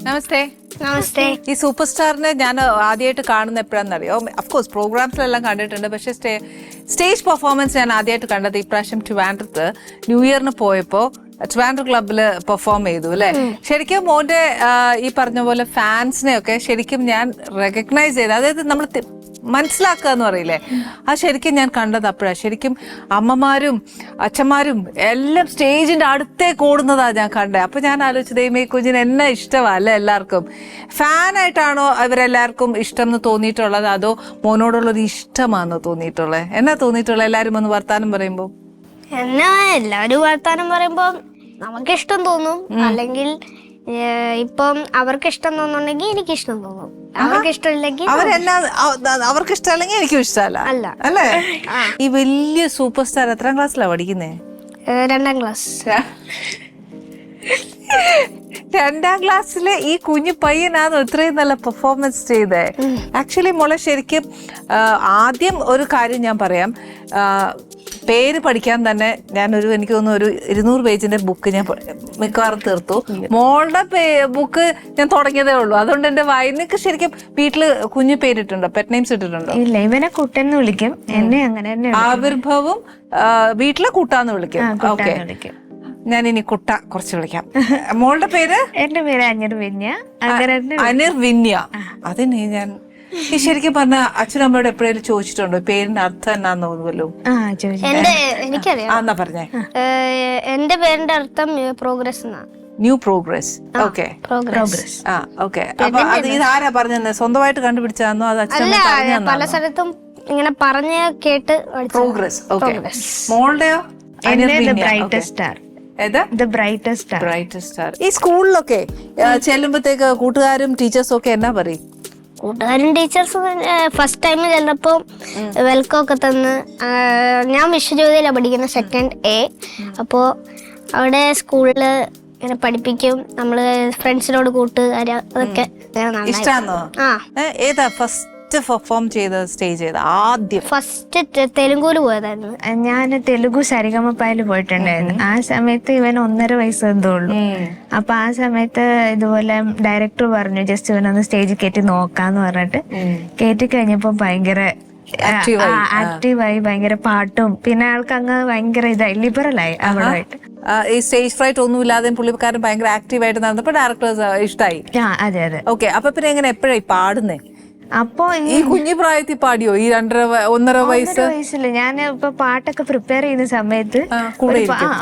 നമസ്തേ. നമസ്തേ. ഈ സൂപ്പർ സ്റ്റാറിനെ ഞാൻ ആദ്യമായിട്ട് കാണുന്ന എപ്പോഴാണെന്നറിയോ? അഫ്കോഴ്സ് പ്രോഗ്രാംസിലെല്ലാം കണ്ടിട്ടുണ്ട്, പക്ഷെ സ്റ്റേജ് പെർഫോമൻസ് ഞാൻ ആദ്യമായിട്ട് കണ്ടത് ഇപ്രാവശ്യം ട്രിവാൻഡ്രത്ത് ന്യൂ ഇയറിന് പോയപ്പോൾ ട്രിവാൻഡ്രം ക്ലബിൽ പെർഫോം ചെയ്തു അല്ലേ. ശരിക്കും മോൻ്റെ ഈ പറഞ്ഞ പോലെ ഫാൻസിനെയൊക്കെ ശരിക്കും ഞാൻ റെക്കഗ്നൈസ് ചെയ്ത്, അതായത് നമ്മൾ മനസ്സിലാക്കുക എന്ന് പറയില്ലേ, അത് ശരിക്കും ഞാൻ കണ്ടത് അപ്പോഴാണ്. ശരിക്കും അമ്മമാരും അച്ഛന്മാരും എല്ലാം സ്റ്റേജിന്റെ അടുത്തേക്ക് ഓടുന്നതാ ഞാൻ കണ്ടത്. അപ്പൊ ഞാൻ ആലോചിച്ചത് ദൈവമേ കുഞ്ഞിന് എന്നെ ഇഷ്ടമല്ല എല്ലാവർക്കും. ഫാനായിട്ടാണോ ഇവരെല്ലാവർക്കും ഇഷ്ടം എന്ന് തോന്നിയിട്ടുള്ളത്, അതോ മോനോടുള്ളൊരു ഇഷ്ടമാണെന്ന് തോന്നിയിട്ടുള്ളത്? എന്നാ തോന്നിയിട്ടുള്ളത് എല്ലാരും ഒന്ന് വർത്താനം പറയുമ്പോ? എന്നാ എല്ലാവരും വർത്താനം പറയുമ്പോ നമുക്ക് ഇഷ്ടം തോന്നും, അല്ലെങ്കിൽ ഇപ്പം അവർക്ക് ഇഷ്ടം തോന്നുന്നുണ്ടെങ്കിൽ എനിക്ക് ഇഷ്ടം തോന്നും, അവർക്ക് ഇഷ്ടമില്ലെങ്കിൽ അവർക്ക് ഇഷ്ടമല്ലെങ്കിൽ എനിക്കും ഇഷ്ടമല്ല അല്ല അല്ലേ? ഈ വലിയ സൂപ്പർ സ്റ്റാർ എത്രാം ക്ലാസ്സിലാ പഠിക്കുന്നേ? 2ാം ക്ലാസ്. 2ാം ക്ലാസ്സിലെ ഈ കുഞ്ഞു പയ്യനാണ് ഇത്രയും നല്ല പെർഫോമൻസ് ചെയ്തേ. ആക്ച്വലി മോളെ ശരിക്കും ആദ്യം ഒരു കാര്യം ഞാൻ പറയാം. പേര് പഠിക്കാൻ തന്നെ ഞാനൊരു എനിക്ക് തോന്നുന്നു ഒരു 200 പേജിന്റെ ബുക്ക് ഞാൻ മിക്കവാറും തീർത്തു. മോളുടെ ബുക്ക് ഞാൻ തുടങ്ങിയതേ ഉള്ളൂ. അതുകൊണ്ട് എന്റെ വായനക്ക് ശരിക്കും വീട്ടില് കുഞ്ഞു പേരിട്ടുണ്ടോ, പെറ്റ് നെയിംസ് ഇട്ടിട്ടുണ്ടോ? ഇല്ല, ഇവനെ കുട്ടെന്ന് വിളിക്കും, എന്നെ അങ്ങനെ തന്നെ. ആവിർഭവും വീട്ടിലെ കുട്ടാന്ന് വിളിക്കും. ഓക്കെ, ഞാൻ ഇനി കുട്ട കുറച്ച് വിളിക്കാം. മോളുടെ പേര്? എന്റെ പേര് അനിർവിന്യ. അനിർവിന്യ. അതിന് ഞാൻ ഈ ശരിക്കും പറഞ്ഞ അച്ഛനമ്മയോട് എപ്പോഴേലും ചോദിച്ചിട്ടുണ്ടോ പേരിന്റെ അർത്ഥം എന്നാന്ന് തോന്നുമല്ലോ? എനിക്കറിയാം. എന്നാ പറഞ്ഞേ. എന്റെ പേരിന്റെ അർത്ഥം പ്രോഗ്രസ് എന്നാണ്. New progress. Okay, progress. ആ ഓക്കെ. അപ്പൊ അത് ഇതാരാ പറഞ്ഞത്? സ്വന്തമായിട്ട് കണ്ടുപിടിച്ചാന്നോ അത് അച്ഛനമ്മ പറഞ്ഞു? പല സ്ഥലത്തും ഇങ്ങനെ പറഞ്ഞ് കേട്ട്. പ്രോഗ്രസ്. ഓക്കെ. മോളുടെയോ? Brightest star. ഈ സ്കൂളിലൊക്കെ ചെല്ലുമ്പോഴത്തേക്ക് കൂട്ടുകാരും ടീച്ചേഴ്സും ഒക്കെ എന്നാ പറയും? കൂട്ടുകാരും ടീച്ചേഴ്സും ഫസ്റ്റ് ടൈം ചെന്നപ്പോ വെൽക്കം ഒക്കെ തന്ന്. ഞാൻ വിശ്വജ്യോതിയിലാണ് പഠിക്കുന്നത്, 2nd A. അപ്പോ അവിടെ സ്കൂളില് ഇങ്ങനെ പഠിപ്പിക്കും, നമ്മള് ഫ്രണ്ട്സിനോട് കൂട്ടുകാര് അതൊക്കെ ഇഷ്ടാന്നോ? ഏതാ ഫസ്റ്റ് പെർഫോം ചെയ്ത സ്റ്റേജ് ചെയ്ത ആദ്യം? ഫസ്റ്റ് തെലുങ്കുല് പോയതായിരുന്നു. ഞാൻ തെലുഗു സരിഗമപ്പയില് പോയിട്ടുണ്ടായിരുന്നു. ആ സമയത്ത് ഇവൻ 1.5 വയസ്സ് എന്തോ ഉള്ളു. അപ്പൊ ആ സമയത്ത് ഇതുപോലെ ഡയറക്ടർ പറഞ്ഞു ജസ്റ്റ് ഇവനൊന്ന് സ്റ്റേജിൽ കയറ്റി നോക്കാന്ന് പറഞ്ഞിട്ട് കയറ്റി കഴിഞ്ഞപ്പോ ഭയങ്കര ആക്റ്റീവായി, ഭയങ്കര പാട്ടും, പിന്നെ ആൾക്ക് അങ്ങ് ഭയങ്കര ഇതായി ലിബറലായി അവളുമായിട്ട്. ഈ സ്റ്റേജ് ഫ്രൈറ്റ് ഒന്നും ഇല്ലാതെ പുള്ളിക്കാരൻ ഭയങ്കര ആക്റ്റീവായിട്ട് നടന്നപ്പോ ഡയറക്ടേഴ്സ് ഇഷ്ടായി. അതെ അതെ. ഓക്കെ. അപ്പൊ പിന്നെ എങ്ങനെ എപ്പോഴായി പാടുന്നേ? അപ്പൊ ഈ കുഞ്ഞു പ്രായത്തിൽ പാടിയോ? ഈ 1.5 വയസ്സില് ഞാൻ ഇപ്പൊ പാട്ടൊക്കെ പ്രിപ്പയർ ചെയ്യുന്ന സമയത്ത്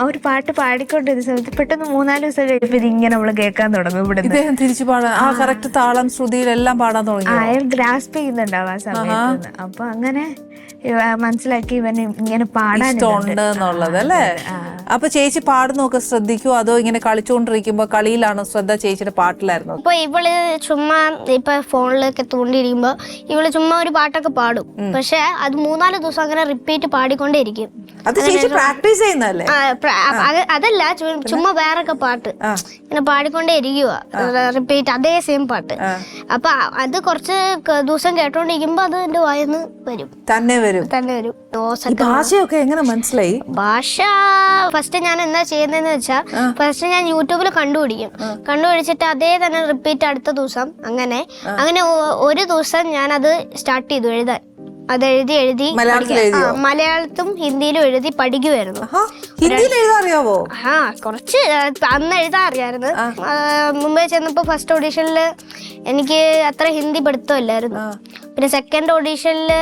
ഒരു പാട്ട് പാടിക്കൊണ്ടിരുന്ന സമയത്ത് പെട്ടെന്ന് 3-4 ദിവസം കഴിയുമ്പോ ഇതിങ്ങനെ നമ്മള് കേൾക്കാൻ തുടങ്ങും. ഇവിടെ തിരിച്ചു പാടാൻ ആ കറക്റ്റ് താളം ശ്രുതിയിലെല്ലാം പാടാൻ തുടങ്ങി. അയാൾ ഗ്രാസ്പ് ചെയ്യുന്നുണ്ടാവും ആ സമയത്ത്. അപ്പൊ അങ്ങനെ മനസ്സിലാക്കി ഇവൻ ഇങ്ങനെ പാടാനുണ്ട് എന്നുള്ളത് അല്ലേ? അപ്പൊ ചേച്ചി പാടുന്നൊക്കെ ശ്രദ്ധിക്കുവോ, അതോ ഇങ്ങനെ കളിച്ചോണ്ടിരിക്കുമ്പോ കളിയിലാണോ ശ്രദ്ധ? ചേച്ചിയുടെ പാട്ടിലായിരുന്നു? ഇപ്പൊ ഇവള് ചുമ്മാ ഇപ്പൊ ഫോണിലൊക്കെ തോണ്ടിയിരിക്കുമ്പോ ഇവള് ചുമ്മാ ഒരു പാട്ടൊക്കെ പാടും, പക്ഷെ അത് 3-4 ദിവസം അങ്ങനെ റിപ്പീറ്റ് പാടിക്കൊണ്ടേയിരിക്കും. അത് ചേച്ചി പ്രാക്ടീസ് ചെയ്യുന്നല്ലേ? അതല്ല, ചുമ്മാ വേറൊക്കെ പാട്ട് ഇങ്ങനെ പാടിക്കൊണ്ടേ ഇരിക്കുക, റിപ്പീറ്റ് അതേ സെയിം പാട്ട്. അപ്പൊ അത് കുറച്ച് ദിവസം കേട്ടോണ്ടിരിക്കുമ്പോ അത് എന്റെ വായന്ന് വരും, തന്നെ വരും. ഭാഷയൊക്കെ എങ്ങനെ മനസ്സിലായി? ഭാഷ ഫസ്റ്റ് ഞാൻ എന്താ ചെയ്യുന്നതെന്ന് വെച്ചാൽ ഫസ്റ്റ് ഞാൻ യൂട്യൂബിൽ കണ്ടുപിടിച്ചിട്ട് അതേ തന്നെ റിപ്പീറ്റ് അടുത്ത ദിവസം അങ്ങനെ ഒരു ദിവസം ഞാൻ അത് സ്റ്റാർട്ട് ചെയ്തു എഴുതാൻ. അതെഴുതി മലയാളത്തും ഹിന്ദിയിലും എഴുതി പഠിക്കുമായിരുന്നു. കുറച്ച് അന്ന് എഴുതാൻ അറിയായിരുന്നു. മുംബൈ ചെന്നപ്പോ ഫസ്റ്റ് ഓഡീഷനില് എനിക്ക് അത്ര ഹിന്ദി പഠിത്തമില്ലായിരുന്നു. പിന്നെ സെക്കൻഡ് ഓഡീഷനില്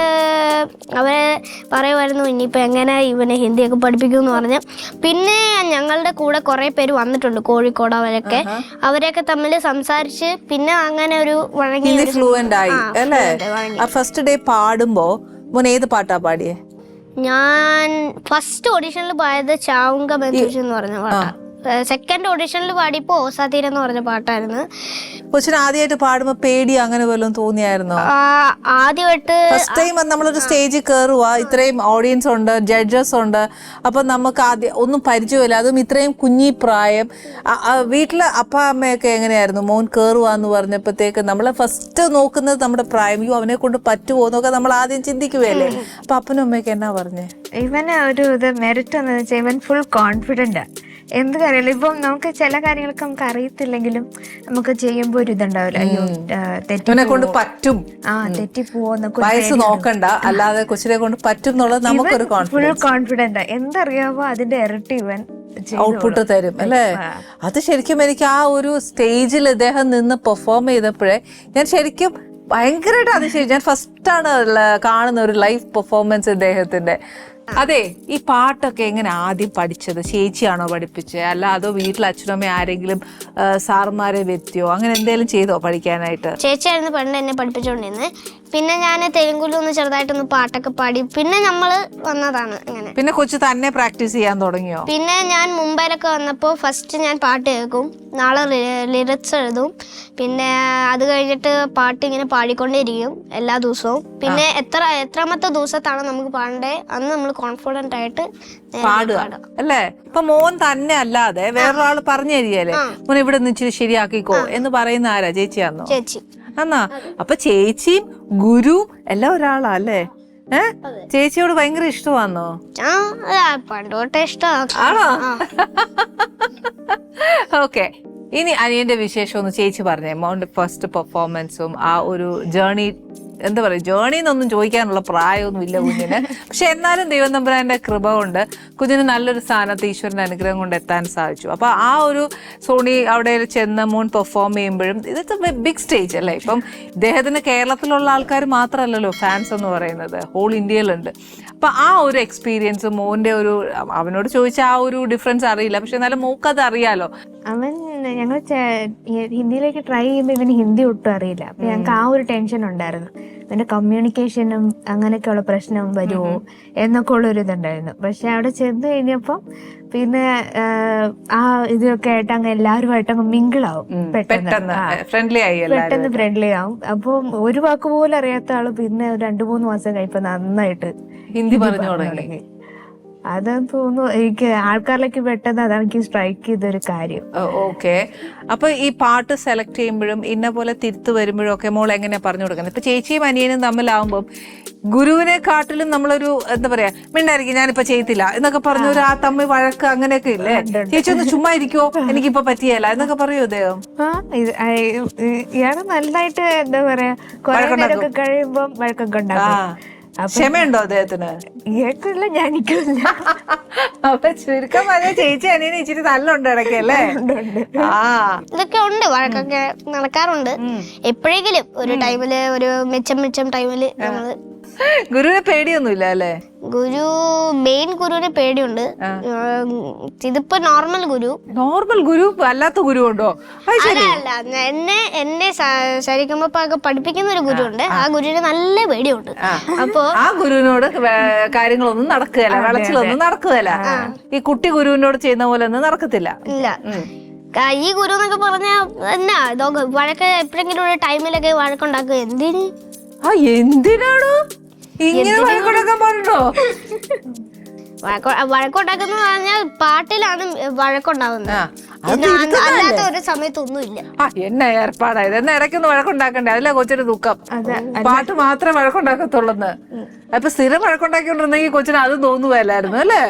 അവരെ പറയുമായിരുന്നു ഇനിയിപ്പോ എങ്ങനെ ഇവനെ ഹിന്ദിയൊക്കെ പഠിപ്പിക്കുമെന്ന് പറഞ്ഞ്. പിന്നെ ഞങ്ങളുടെ കൂടെ കുറെ പേര് വന്നിട്ടുണ്ട്, കോഴിക്കോട് അവരെയൊക്കെ തമ്മിൽ സംസാരിച്ച് പിന്നെ അങ്ങനെ ഒരു ഫ്ലുവന്റ് ആയി അല്ലേ? ഫസ്റ്റ് ഡേ പാടുമ്പോ മോൻ ഏത് പാട്ടാ പാടിയേ? ഞാൻ ഫസ്റ്റ് ഓഡീഷനിൽ പാടിയത് ചാവുങ്ക ബന്ധുഷ് എന്ന് പറഞ്ഞ പാട്ടാ. സെക്കൻഡ് ഓഡീഷനിൽ പാടിയപ്പോ ഓസാതീര എന്ന് പറഞ്ഞ പാട്ടായിരുന്നു. കൊച്ചിന് ആദ്യമായിട്ട് പാടുമ്പോ പേടി അങ്ങനെ വല്ലതും തോന്നിയായിരുന്നോ? ആദ്യമായിട്ട് ഫസ്റ്റ് ടൈം നമ്മളൊരു സ്റ്റേജിൽ കയറുക, ഇത്രയും ഓഡിയൻസ് ഉണ്ട്, ജഡ്ജസ് ഉണ്ട്, അപ്പൊ നമുക്ക് ആദ്യം ഒന്നും പരിചയമില്ല, അതും ഇത്രയും കുഞ്ഞി പ്രായം. വീട്ടിലെ അപ്പ അമ്മയൊക്കെ എങ്ങനെയായിരുന്നു? മോൻ കയറുക എന്ന് പറഞ്ഞപ്പോഴത്തേക്ക് നമ്മള് ഫസ്റ്റ് നോക്കുന്നത് നമ്മുടെ പ്രായം, അവനെ കൊണ്ട് പറ്റുമോ എന്നൊക്കെ നമ്മൾ ആദ്യം ചിന്തിക്കുകയല്ലേ? അപ്പൊ അപ്പനും അമ്മയൊക്കെ എന്നാ പറഞ്ഞേ? ഇവന് ഒരു മെറിറ്റ് എന്ന് വെച്ചാൽ ഇവൻ ഫുൾ കോൺഫിഡന്റ്. എന്ത് കാര്യമല്ല, ഇപ്പം നമുക്ക് ചില കാര്യങ്ങളൊക്കെ നമുക്ക് അറിയത്തില്ലെങ്കിലും നമുക്ക് ചെയ്യുമ്പോ ഒരു ഇതുണ്ടാവില്ല, അയ്യോ തെറ്റിനെ കൊണ്ട് പറ്റും, തെറ്റിപ്പോന്നൊക്കെ വയസ്സ് നോക്കണ്ട, അല്ലാതെ കൊച്ചിനെ കൊണ്ട് പറ്റും എന്നുള്ളത് നമുക്കൊരു ഫുൾ കോൺഫിഡന്റ്. എന്തറിയാവോ അതിന്റെ ഇരട്ടി ഇവൻ ഔട്ട്പുട്ട് തരും അല്ലേ? അത് ശരിക്കും എനിക്ക് ആ ഒരു സ്റ്റേജിൽ ഇദ്ദേഹം നിന്ന് പെർഫോം ചെയ്തപ്പോഴേ ഞാൻ ശരിക്കും ഭയങ്കരമായിട്ട് അതിശയം. ഞാൻ ഫസ്റ്റാണ് കാണുന്ന ഒരു ലൈവ് പെർഫോമൻസ് ഇദ്ദേഹത്തിന്റെ. അതെ, ഈ പാട്ടൊക്കെ എങ്ങനെ ആദ്യം പഠിച്ചത്? ചേച്ചിയാണോ പഠിപ്പിച്ചത്, അല്ല അതോ വീട്ടിൽ അച്ഛനമ്മ ആരെങ്കിലും സാറുമാരെ വ്യക്തിയോ അങ്ങനെ എന്തെങ്കിലും ചെയ്തോ പഠിക്കാനായിട്ട്? ചേച്ചിയായിരുന്നു പണ്ട് എന്നെ പഠിപ്പിച്ചുകൊണ്ടിരുന്നത്. പിന്നെ ഞാൻ തെലുങ്കുലൊന്ന് ചെറുതായിട്ടൊന്ന് പാട്ടൊക്കെ പാടി പിന്നെ നമ്മള് വന്നതാണ് അങ്ങനെ. പിന്നെ കൊച്ചു തന്നെ പ്രാക്ടീസ് ചെയ്യാൻ തുടങ്ങിയോ? പിന്നെ ഞാൻ മുംബൈയിലൊക്കെ വന്നപ്പോൾ ഫസ്റ്റ് ഞാൻ പാട്ട് കേൾക്കും, നാളെ ലിറിക്സ് എഴുതും, പിന്നെ അത് കഴിഞ്ഞിട്ട് പാട്ട് ഇങ്ങനെ പാടിക്കൊണ്ടേയിരിക്കും എല്ലാ ദിവസവും. പിന്നെ എത്രാമത്തെ ദിവസത്താണ് നമുക്ക് പാടേണ്ടത് അന്ന് നമ്മൾ കോൺഫിഡന്റ് ആയിട്ട് പാടുക അല്ലേ? ഇപ്പൊ മോൻ തന്നെ അല്ലാതെ വേറൊരാൾ പറഞ്ഞു തരികയല്ലേ, മോൻ ഇവിടെ നിന്ന് ഇച്ചിരി ശരിയാക്കിക്കോ എന്ന് പറയുന്ന ആരാ? ചേച്ചിയാന്നോ? ചേച്ചി. എന്നാ അപ്പൊ ചേച്ചിയും ഗുരു എല്ലാം ഒരാളാ അല്ലേ? ചേച്ചിയോട് ഭയങ്കര ഇഷ്ടമാണോ? പണ്ട് തൊട്ടേ ഇഷ്ടമാണ്. ആണോ? ഓക്കെ, ഇനി അനിയന്റെ വിശേഷം ഒന്ന് ചേച്ചി പറഞ്ഞേ. മോന്റെ ഫസ്റ്റ് പെർഫോമൻസും ആ ഒരു ജേർണി, എന്താ പറയുക, ജേർണി എന്നൊന്നും ചോദിക്കാനുള്ള പ്രായമൊന്നും ഇല്ല കുഞ്ഞിന്. പക്ഷെ എന്നാലും ദൈവം തമ്പുരാന്റെ കൃപ കൊണ്ട് കുഞ്ഞിന് നല്ലൊരു സ്ഥാനത്ത് ഈശ്വരന്റെ അനുഗ്രഹം കൊണ്ട് എത്താൻ സാധിച്ചു. അപ്പൊ ആ ഒരു സോണി അവിടെ ചെന്ന് മോൻ പെർഫോം ചെയ്യുമ്പോഴും ഇതൊക്കെ ബിഗ് സ്റ്റേജ് അല്ലേ? ഇപ്പം ഇദ്ദേഹത്തിന് കേരളത്തിലുള്ള ആൾക്കാർ മാത്രമല്ലല്ലോ ഫാൻസ് എന്ന് പറയുന്നത്, ഹോൾ ഇന്ത്യയിലുണ്ട്. അപ്പൊ ആ ഒരു എക്സ്പീരിയൻസ് മോന്റെ ഒരു, അവനോട് ചോദിച്ചാൽ ആ ഒരു ഡിഫറൻസ് അറിയില്ല, പക്ഷെ എന്നാലും മോക്കത് അറിയാലോ. അവൻ ഞങ്ങൾ ഹിന്ദിയിലേക്ക് ട്രൈ ചെയ്യുമ്പോൾ ഇവന് ഹിന്ദി ഒട്ടും അറിയില്ല. അപ്പൊ ഞങ്ങൾക്ക് ആ ഒരു ടെൻഷൻ ഉണ്ടായിരുന്നു, അവന്റെ കമ്മ്യൂണിക്കേഷനും അങ്ങനെയൊക്കെയുള്ള പ്രശ്നം വരുമോ എന്നൊക്കെ ഉള്ളൊരു ഇതുണ്ടായിരുന്നു. പക്ഷെ അവിടെ ചെന്ന് കഴിഞ്ഞപ്പം പിന്നെ ആ ഇതൊക്കെ ആയിട്ട് അങ്ങ് എല്ലാവരുമായിട്ട് അങ്ങ് മിങ്കിളാവും, പെട്ടെന്ന് ഫ്രണ്ട്ലി ആവും. അപ്പം ഒരു വാക്ക് പോലും അറിയാത്ത ആള് പിന്നെ 2-3 മാസം കഴിയുമ്പോ നന്നായിട്ട് ഹിന്ദി പറഞ്ഞു തുടങ്ങി. അതെന്ന് തോന്നുന്നു എനിക്ക് ആൾക്കാരിലേക്ക് പെട്ടെന്ന് അതാണ് എനിക്ക് സ്ട്രൈക്ക് ചെയ്തൊരു കാര്യം. ഓക്കെ, അപ്പൊ ഈ പാട്ട് സെലക്ട് ചെയ്യുമ്പോഴും ഇന്ന പോലെ തിരുത്തു വരുമ്പോഴും ഒക്കെ മോൾ എങ്ങനെയാ പറഞ്ഞു കൊടുക്കുന്നത്? ഇപ്പൊ ചേച്ചിയും അനിയനും തമ്മിലാവുമ്പോൾ ഗുരുവിനെ കാട്ടിലും നമ്മളൊരു എന്താ പറയാ, മിണ്ടായിരിക്കും ഞാനിപ്പോ ചെയ്തില്ല എന്നൊക്കെ പറഞ്ഞു ഒരു ആ തമ്മിൽ വഴക്ക് അങ്ങനെയൊക്കെ ഇല്ലേ? ചേച്ചി ഒന്ന് ചുമ്മാ ഇരിക്കോ, എനിക്കിപ്പോ പറ്റിയല്ല എന്നൊക്കെ പറയൂ അദ്ദേഹം. ഇയാള് നല്ലതായിട്ട് എന്താ പറയാ, കുറെ നേരമൊക്കെ കഴിയുമ്പം വഴക്കൊക്കെ ഉണ്ടാക്കും. ക്ഷമയുണ്ടോ അദ്ദേഹത്തിന്? കേൾക്കില്ല, ഞാനിക്കില്ല. അപ്പൊ ചുരുക്കം പറഞ്ഞ ചേച്ചി അനിയന് ഇച്ചിരി നല്ലുണ്ട് ഇടയ്ക്കല്ലേ? ഇതൊക്കെ ഉണ്ട്, വഴക്കൊക്കെ നടക്കാറുണ്ട് എപ്പോഴെങ്കിലും ഒരു ടൈമില്, ഒരു മിച്ചം ടൈമില്. നമ്മള് ഗുരുവിനെ പേടിയൊന്നുമില്ല അല്ലേ? മെയിൻ ഗുരുവിനെ പേടിയുണ്ട്. ഇതിപ്പോ നോർമൽ ഗുരു അല്ലാത്ത ഗുരു ഉണ്ടോ? അല്ല, എന്നെ ശരിക്കുമ്പോ പഠിപ്പിക്കുന്ന ഒരു ഗുരു ഉണ്ട്, ആ ഗുരുവിന് നല്ല പേടിയുണ്ട്. അപ്പൊ ആ ഗുരുവിനോട് കാര്യങ്ങളൊന്നും നടക്കുകയല്ല, വിളച്ചിലൊന്നും നടക്കുകയല്ല. ഈ കുട്ടി ഗുരുവിനോട് ചെയ്യുന്ന പോലെ ഒന്നും നടക്കത്തില്ല. ഇല്ല, ഈ ഗുരു എന്നൊക്കെ പറഞ്ഞാ എന്നാ വഴക്ക് എപ്പോഴെങ്കിലും ഒരു ടൈമിലൊക്കെ വഴക്കുണ്ടാക്കുക. എന്തിനാണോ ഇങ്ങനെ വഴക്കുണ്ടാക്കാൻ പറഞ്ഞോ? വഴക്കുണ്ടാക്കുന്ന പറഞ്ഞാൽ പാട്ടിലാണ് വഴക്കുണ്ടാവുന്നത്, അല്ലാത്ത ഒരു സമയത്തൊന്നുമില്ല. എന്നെ ഏർപ്പാടായത് എന്നാ ഇടയ്ക്കൊന്ന് വഴക്കുണ്ടാക്കണ്ടേ? അതല്ല കൊച്ചിന് ദുഃഖം, പാട്ട് മാത്രമേ വഴക്കുണ്ടാക്കത്തുള്ളന്ന്. അപ്പൊ സ്ഥിരം വഴക്കുണ്ടാക്കിക്കൊണ്ടിരുന്നെങ്കിൽ കൊച്ചിന് അത് തോന്നുവല്ലായിരുന്നു അല്ലേ?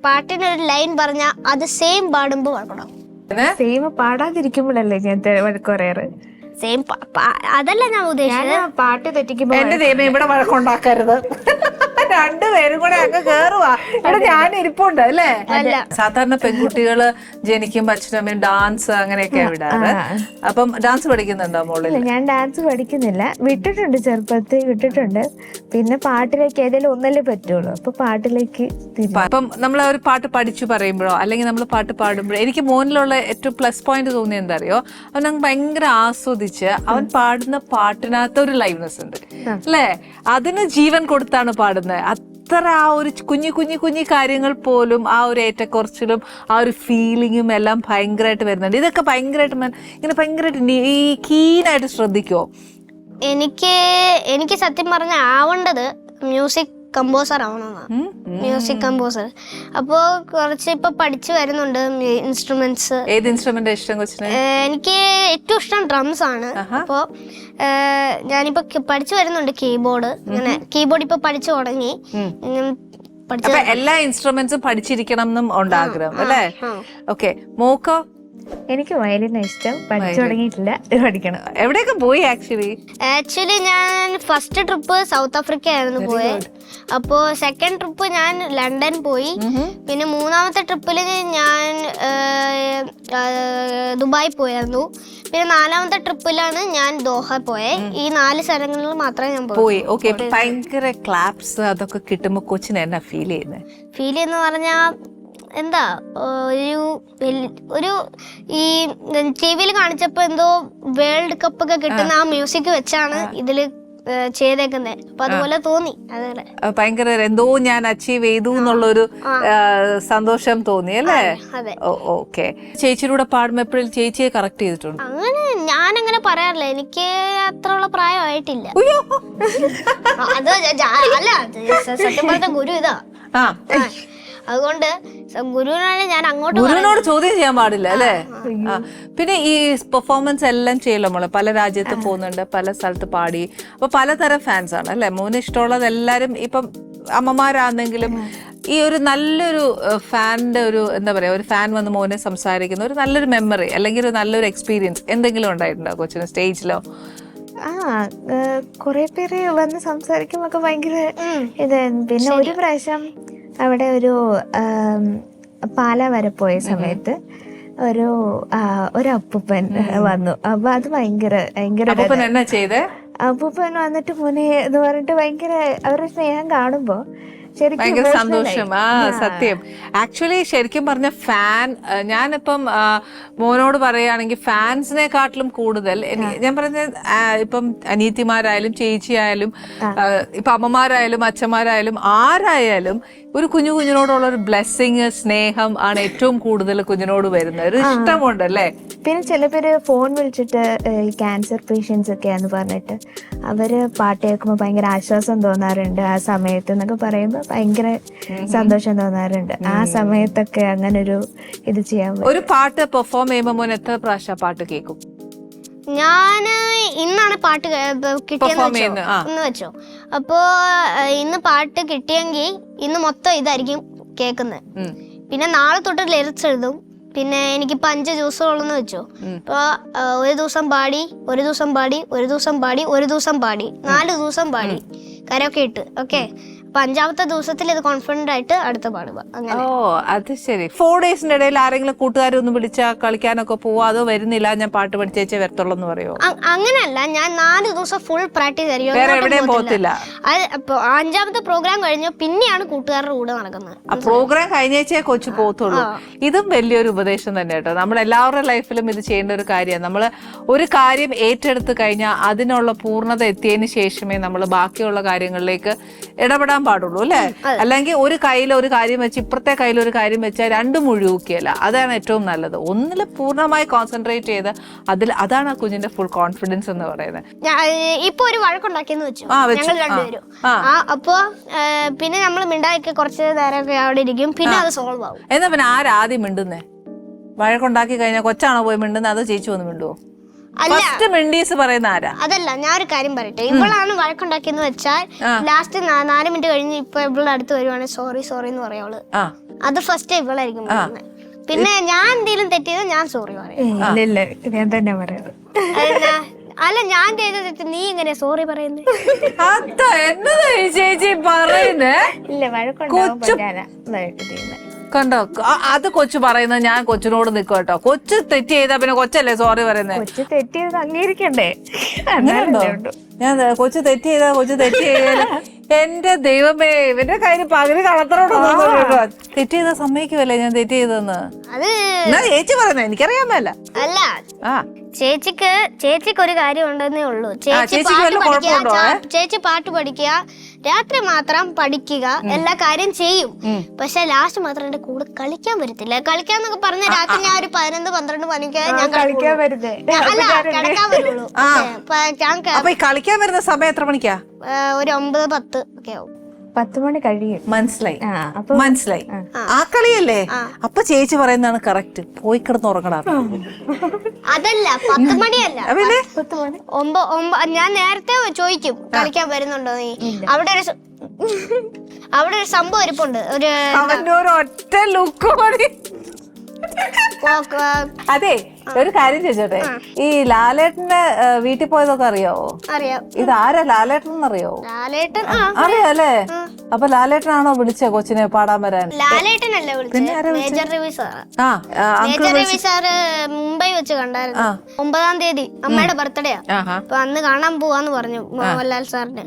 പാട്ടിനൊരു ലൈൻ പറഞ്ഞാൽ അത് സെയിം പാടുമ്പോ വഴക്കുണ്ടാവും. സെയിം പാടാതിരിക്കുമ്പോഴല്ലേ ഞാൻ വഴക്ക് പറയാറ്. സെയിം അതല്ല ഞാൻ ഉദ്ദേശിച്ചത്, പാട്ട് തെറ്റിക്കുമ്പോ. എന്റെ ദൈവം ഇവിടെ വഴക്കുണ്ടാക്കരുത്, രണ്ടുപേരും കൂടെ അങ്ങ് കേറുവാ. ഇവിടെ ഞാൻ ഇരിപ്പുണ്ട് അല്ലേ? സാധാരണ പെൺകുട്ടികള് ജനിക്കുമ്പോ അച്ഛനമ്മയും ഡാൻസ് അങ്ങനെയൊക്കെയാ വിടാറ്. അപ്പം ഡാൻസ് പഠിക്കുന്നുണ്ടോ മോളിൽ? ഞാൻ ഡാൻസ് പഠിക്കുന്നില്ല, വിട്ടിട്ടുണ്ട്, ചെറുപ്പത്തിൽ വിട്ടിട്ടുണ്ട്. പിന്നെ പാട്ടിലേക്ക് ഏതെങ്കിലും ഒന്നല്ലേ പറ്റുള്ളൂ, അപ്പൊ പാട്ടിലേക്ക്. അപ്പം നമ്മൾ ഒരു പാട്ട് പഠിച്ചു പറയുമ്പോഴോ അല്ലെങ്കിൽ നമ്മൾ പാട്ട് പാടുമ്പോഴോ എനിക്ക് മോനിലുള്ള ഏറ്റവും പ്ലസ് പോയിന്റ് തോന്നിയത് എന്താ അറിയോ? അവൻ ഭയങ്കര ആസ്വദിച്ച് അവൻ പാടുന്ന പാട്ടിനകത്ത് ഒരു ലൈവ്നെസ് ഉണ്ട് അല്ലേ? അതിന് ജീവൻ കൊടുത്താണ് പാടുന്നത്. അത്ര ആ ഒരു കുഞ്ഞു കാര്യങ്ങൾ പോലും ആ ഒരു ഏറ്റക്കുറച്ചിലും ആ ഒരു ഫീലിങ്ങും എല്ലാം ഭയങ്കരമായിട്ട് വരുന്നുണ്ട്. ഇതൊക്കെ ഭയങ്കരമായിട്ട് ഇങ്ങനെ ഭയങ്കരമായിട്ട് ഈ കീനായിട്ട് ശ്രദ്ധിക്കുമോ? എനിക്ക് സത്യം പറഞ്ഞ ആവേണ്ടത് മ്യൂസിക് കമ്പോസർ ആവണമെന്നാണ്, മ്യൂസിക് കമ്പോസർ. അപ്പോ കുറച്ച് ഇപ്പൊ പഠിച്ചു വരുന്നുണ്ട് ഇൻസ്ട്രുമെന്റ്സ്. ഏത് ഇൻസ്ട്രുമെന്റ് ഇഷ്ടം കൊച്ചിന്? എനിക്ക് ഏറ്റവും ഇഷ്ടം ഡ്രംസ് ആണ്. അപ്പോ ഞാനിപ്പോ പഠിച്ചു വരുന്നുണ്ട് കീബോർഡ്. അങ്ങനെ കീബോർഡ് ഇപ്പൊ പഠിച്ചു തുടങ്ങി. എല്ലാ ഇൻസ്ട്രുമെന്റ്സും പഠിച്ചിരിക്കണം എന്നും ഉണ്ട് ആഗ്രഹം അല്ലേ? ഓക്കെ, മോക്കോ എനിക്ക് വയലിൻ ഇഷ്ടം, പഠിച്ചു തുടങ്ങിയിട്ടില്ല, പഠിക്കണം. എവിടെയൊക്കെ പോയി ആക്ച്വലി ഞാൻ ഫസ്റ്റ് ട്രിപ്പ് സൗത്ത് ആഫ്രിക്ക ആയിരുന്നു പോയത്. അപ്പോൾ സെക്കൻഡ് ട്രിപ്പ് ഞാൻ ലണ്ടൻ പോയി. പിന്നെ മൂന്നാമത്തെ ട്രിപ്പിൽ ഞാൻ ദുബായ് പോയായിരുന്നു. പിന്നെ നാലാമത്തെ ട്രിപ്പിലാണ് ഞാൻ ദോഹ പോയത്. ഈ 4 സ്ഥലങ്ങളിൽ മാത്രമേ ഞാൻ പോയി. ഓക്കെ, ഭയങ്കര ക്ലാപ്സ് അതൊക്കെ കിട്ടുമ്പോ കൊച്ചിന് എന്നാ ഫീൽ ചെയ്യുന്ന പറഞ്ഞാ എന്താ ഒരു ഈ ടിവിയിൽ കാണിച്ചപ്പോ എന്തോ വേൾഡ് കപ്പ് ഒക്കെ കിട്ടുന്ന ആ മ്യൂസിക് വെച്ചാണ് ഇതില് ചെയ്തേക്കുന്നത്. അപ്പൊ അതുപോലെ തോന്നി. അതെ, ഭയങ്കര എന്തോ ഞാൻ അച്ചീവ് ചെയ്തു എന്നുള്ളൊരു സന്തോഷം തോന്നി അല്ലേ? ഓക്കെ. ചേച്ചിയുടെ പാടുമ്പോ എപ്പോഴും ചേച്ചിയെ കറക്റ്റ് ചെയ്തിട്ടുണ്ട്? അങ്ങനെ ഞാനങ്ങനെ പറയാറില്ല, എനിക്ക് അത്ര ഉള്ള പ്രായമായിട്ടില്ല. അത് അല്ല, സത്യം പറഞ്ഞ ഗുരു ഇതാ. അതുകൊണ്ട് ഗുരുവിനാണ് ഞാൻ ഗുരുവിനോട് ചോദ്യം ചെയ്യാൻ പാടില്ല അല്ലേ? പിന്നെ ഈ പെർഫോമൻസ് എല്ലാം ചെയ്യല്ലോ നമ്മള്, പല രാജ്യത്ത് പോകുന്നുണ്ട്, പല സ്ഥലത്ത് പാടി, അപ്പൊ പലതരം ഫാൻസ് ആണ് അല്ലെ? മോന് ഇഷ്ടമുള്ളത് എല്ലാരും ഇപ്പം അമ്മമാരാണെങ്കിലും ഈ ഒരു നല്ലൊരു ഫാനിന്റെ ഒരു എന്താ പറയാ, ഒരു ഫാൻ വന്ന് മോനെ സംസാരിക്കുന്ന ഒരു നല്ലൊരു മെമ്മറി അല്ലെങ്കിൽ ഒരു നല്ലൊരു എക്സ്പീരിയൻസ് എന്തെങ്കിലും ഉണ്ടായിട്ടുണ്ടോ കൊച്ചിന് സ്റ്റേജിലോ? കുറെ പേര് വന്ന് സംസാരിക്കുമ്പോ ഭയങ്കര ഇതായിരുന്നു. പിന്നെ ഒരു പ്രാവശ്യം അവിടെ ഒരു പാല വരെ പോയ സമയത്ത് ഒരു അപ്പൂപ്പൻ വന്നു. അപ്പൊ അത് ഭയങ്കര അപ്പൂപ്പൻ വന്നിട്ട് മോനെ എന്ന് പറഞ്ഞിട്ട് ഭയങ്കര അവരുടെ സ്നേഹം കാണുമ്പോ ഭയങ്കര സന്തോഷം. സത്യം. ആക്ച്വലി ശരിക്കും പറഞ്ഞ ഫാൻ, ഞാനിപ്പം മോനോട് പറയുകയാണെങ്കിൽ ഫാൻസിനെക്കാട്ടിലും കൂടുതൽ ഞാൻ പറഞ്ഞ ഇപ്പം അനിയത്തിമാരായാലും ചേച്ചിയായാലും ഇപ്പൊ അമ്മമാരായാലും അച്ഛന്മാരായാലും ആരായാലും ഒരു കുഞ്ഞിനോടുള്ള ഒരു ബ്ലെസ്സിങ്, സ്നേഹം ആണ് ഏറ്റവും കൂടുതൽ കുഞ്ഞിനോട് വരുന്നത്. ഒരു ഇഷ്ടമുണ്ടല്ലേ? പിന്നെ ചില പേര് ഫോൺ വിളിച്ചിട്ട് ഈ ക്യാൻസർ പേഷ്യൻസ് ഒക്കെയാന്ന് പറഞ്ഞിട്ട് അവര് പാട്ട് കേൾക്കുമ്പോൾ ഭയങ്കര ആശ്വാസം തോന്നാറുണ്ട് ആ സമയത്ത് എന്നൊക്കെ പറയുമ്പോൾ ഭയങ്കര സന്തോഷം തോന്നാറുണ്ട്. ആ സമയത്തൊക്കെ അങ്ങനെ ഒരു ഇത് ചെയ്യാൻ. ഒരു പാട്ട് പെർഫോം ചെയ്യുമ്പോൾ മോൻ എത്ര പ്രാവശ്യം പാട്ട് കേൾക്കും? ഞാന് ഇന്നാണ് പാട്ട് കിട്ടിയെന്ന് വെച്ചോ. അപ്പോ ഇന്ന് പാട്ട് കിട്ടിയെങ്കിൽ ഇന്ന് മൊത്തം ഇതായിരിക്കും കേൾക്കുന്നത്. പിന്നെ നാളെ തൊട്ട് ലിറിക്സ് എഴുതും. പിന്നെ എനിക്കിപ്പോ 5 ദിവസമുള്ളെന്ന് വെച്ചോ. ഇപ്പൊ ഒരു ദിവസം പാടി, ഒരു ദിവസം പാടി, ഒരു ദിവസം പാടി, ഒരു ദിവസം പാടി, 4 ദിവസം പാടി കരയൊക്കെ ഇട്ട്. ഓക്കെ, അപ്പൊ 5ാമത്തെ ദിവസത്തിൽ ഇത് കോൺഫിഡന്റ് ആയിട്ട് അടുത്ത പാടുക. ഓ, അത് ശരി. 4 ഡേയ്സിന്റെ ഇടയിൽ ആരെങ്കിലും കൂട്ടുകാരൊന്ന് വിളിച്ചാ കളിക്കാനൊക്കെ പോവാ? അതോ വരുന്നില്ല ഞാൻ പാട്ട് പഠിച്ചേച്ചേ വരത്തുള്ളൂ എന്ന് പറയോ? അങ്ങനെയല്ല, ഞാൻ 4 ദിവസം ഫുൾ പ്രാക്ടീസ് ആയിരിക്കും, വേറെ എവിടെയും പോകത്തില്ല. അപ്പൊ 5ാമത്തെ പ്രോഗ്രാം കഴിഞ്ഞു പിന്നെയാണ് കൂട്ടുകാരുടെ കൂടെ നടക്കുന്നത്. ആ പ്രോഗ്രാം കഴിഞ്ഞേച്ചേ കൊച്ചു പോകത്തുള്ളൂ. ഇതും വലിയൊരു ഉപദേശം തന്നെ കേട്ടോ. നമ്മൾ എല്ലാവരുടെ ലൈഫിലും ഇത് ചെയ്യേണ്ട ഒരു കാര്യമാണ്. നമ്മൾ ഒരു കാര്യം ഏറ്റെടുത്ത് കഴിഞ്ഞാൽ അതിനുള്ള പൂർണ്ണത എത്തിയതിന് ശേഷമേ നമ്മൾ ബാക്കിയുള്ള കാര്യങ്ങളിലേക്ക് ഇടപെടാൻ പാടുള്ളൂ അല്ലെ? അല്ലെങ്കിൽ ഒരു കയ്യിൽ ഒരു കാര്യം വെച്ച് ഇപ്പുറത്തെ കയ്യിൽ ഒരു കാര്യം വെച്ചാൽ രണ്ടും മുഴുകിയല്ല. അതാണ് ഏറ്റവും നല്ലത്. ഒന്നിൽ പൂർണ്ണമായി കോൺസെൻട്രേറ്റ് ചെയ്ത് അതാണ് ആ കുഞ്ഞിന്റെ ഫുൾ കോൺഫിഡൻസ് എന്ന് പറയുന്നത്. ഇപ്പൊ ഒരു വഴക്കുണ്ടാക്കിയെന്ന് വെച്ചു ഞങ്ങൾ രണ്ടുപേരും. അപ്പൊ പിന്നെ നമ്മൾ മിണ്ടാക്കി കുറച്ച് നേരമൊക്കെ അവിടെ ഇരിക്കും. പിന്നെ അത് സോൾവ് ആവും. എന്നാ പിന്നെ ആരാദ്യം മിണ്ടുന്നേ? വഴക്കുണ്ടാക്കി കഴിഞ്ഞാൽ കൊച്ചാണോ പോയി മിണ്ടുന്നത്, അതോ ചേച്ചി വന്ന് മിണ്ടുവോ? പറയുന്ന ആരാ? അതല്ല, ഞാൻ ഒരു കാര്യം പറയട്ടെ. ഇവളാണ് വഴക്കുണ്ടാക്കിയെന്ന് വെച്ചാൽ ലാസ്റ്റ് 4 മിനിറ്റ് കഴിഞ്ഞ് ഇപ്പൊ ഇവളുടെ അടുത്ത് വരുവാണെങ്കിൽ സോറി സോറി എന്ന് പറയാവള്. അത് ഫസ്റ്റ് ഇവളായിരിക്കും പറയുന്നത്. പിന്നെ ഞാൻ എന്തെങ്കിലും തെറ്റിയത് ഞാൻ സോറി പറയും. ഞാൻ തന്നെ പറയാം. അല്ല, ഞാൻ ചെയ്ത തെറ്റ് നീ എങ്ങനെയാ സോറി പറയുന്നത്? ചേച്ചി പറയുന്നേ ഇല്ല, വഴക്കുണ്ടാവും. കണ്ടോ, അത് കൊച്ചു പറയുന്നത് ഞാൻ കൊച്ചിനോട് നിൽക്കും കേട്ടോ. കൊച്ചു തെറ്റ് ചെയ്താ പിന്നെ കൊച്ചല്ലേ സോറി പറയുന്നത്? കൊച്ചു തെറ്റ് ചെയ്ത് അംഗീകരിക്കണ്ടേ? ഞാൻ കൊച്ചു തെറ്റ് ചെയ്താ കൊച്ചു തെറ്റ് ചെയ്ത എന്റെ ദൈവമേ, ഇവന്റെ കയ്യിൽ പകുതി കളത്തറോടോ. തെറ്റ് ചെയ്താ സമ്മതിക്കുമല്ലേ ഞാൻ തെറ്റ് ചെയ്തെന്ന്? ചേച്ചി പറയുന്നത് എനിക്കറിയാൻ മേല. അല്ല, ചേച്ചിക്ക് ഒരു കാര്യം ഉണ്ടെന്നേ ഉള്ളൂ. ചേച്ചി പാട്ട് പഠിക്കുക, രാത്രി മാത്രം പഠിക്കുക, എല്ലാ കാര്യം ചെയ്യും. പക്ഷെ ലാസ്റ്റ് മാത്രം എന്റെ കൂടെ കളിക്കാൻ വരത്തില്ല. കളിക്കാന്നൊക്കെ പറഞ്ഞ രാത്രി ഞാൻ ഒരു 11-12 മണിക്ക് ഞാൻ കളിക്കാൻ വരുന്നേ. കിടക്കാൻ വരുള്ളൂ. കളിക്കാൻ വരുന്ന സമയം എത്ര മണിക്കാ? ഒരു 9-10 ഒക്കെ ആവും. 10 മണി കഴിയും. മനസ്സിലായി. ആ കളിയല്ലേ? അപ്പൊ ചേച്ചി പറയുന്നതാണ് കറക്റ്റ്. പോയി കിടന്ന് ഉറങ്ങടാ. അതല്ല, 10 മണിയല്ല, 9. ഞാൻ നേരത്തെ ചോദിക്കും കളിക്കാൻ വരുന്നുണ്ടോ നീ. അവിടെ ഒരു സംഭവം ഇരിപ്പുണ്ട്. ഒറ്റ ലുക്ക് അതെ, ഒരു കാര്യം ചോദിച്ചോട്ടെ, ഈ ലാലേട്ടന്റെ വീട്ടിൽ പോയതൊക്കെ അറിയാവോ? അറിയാം. ഇതാരാ ലാലേട്ടൻ എന്നറിയാവോ? ലാലേട്ടൻ അറിയാം അല്ലേ? അപ്പൊ ലാലേട്ടനാണോ വിളിച്ച കൊച്ചിനെ പാടാൻ വരാൻ? ലാലേട്ടനല്ല വിളിച്ചത്, major Ravi sir. Major Ravi sir Mumbai വെച്ച് കണ്ടായിരുന്നു. 9-ാം തീയതി അമ്മയുടെ ബർത്ത്ഡേയാ. അപ്പൊ അന്ന് കാണാൻ പോവാന്ന് പറഞ്ഞു മോഹൻലാൽ സാറിന്.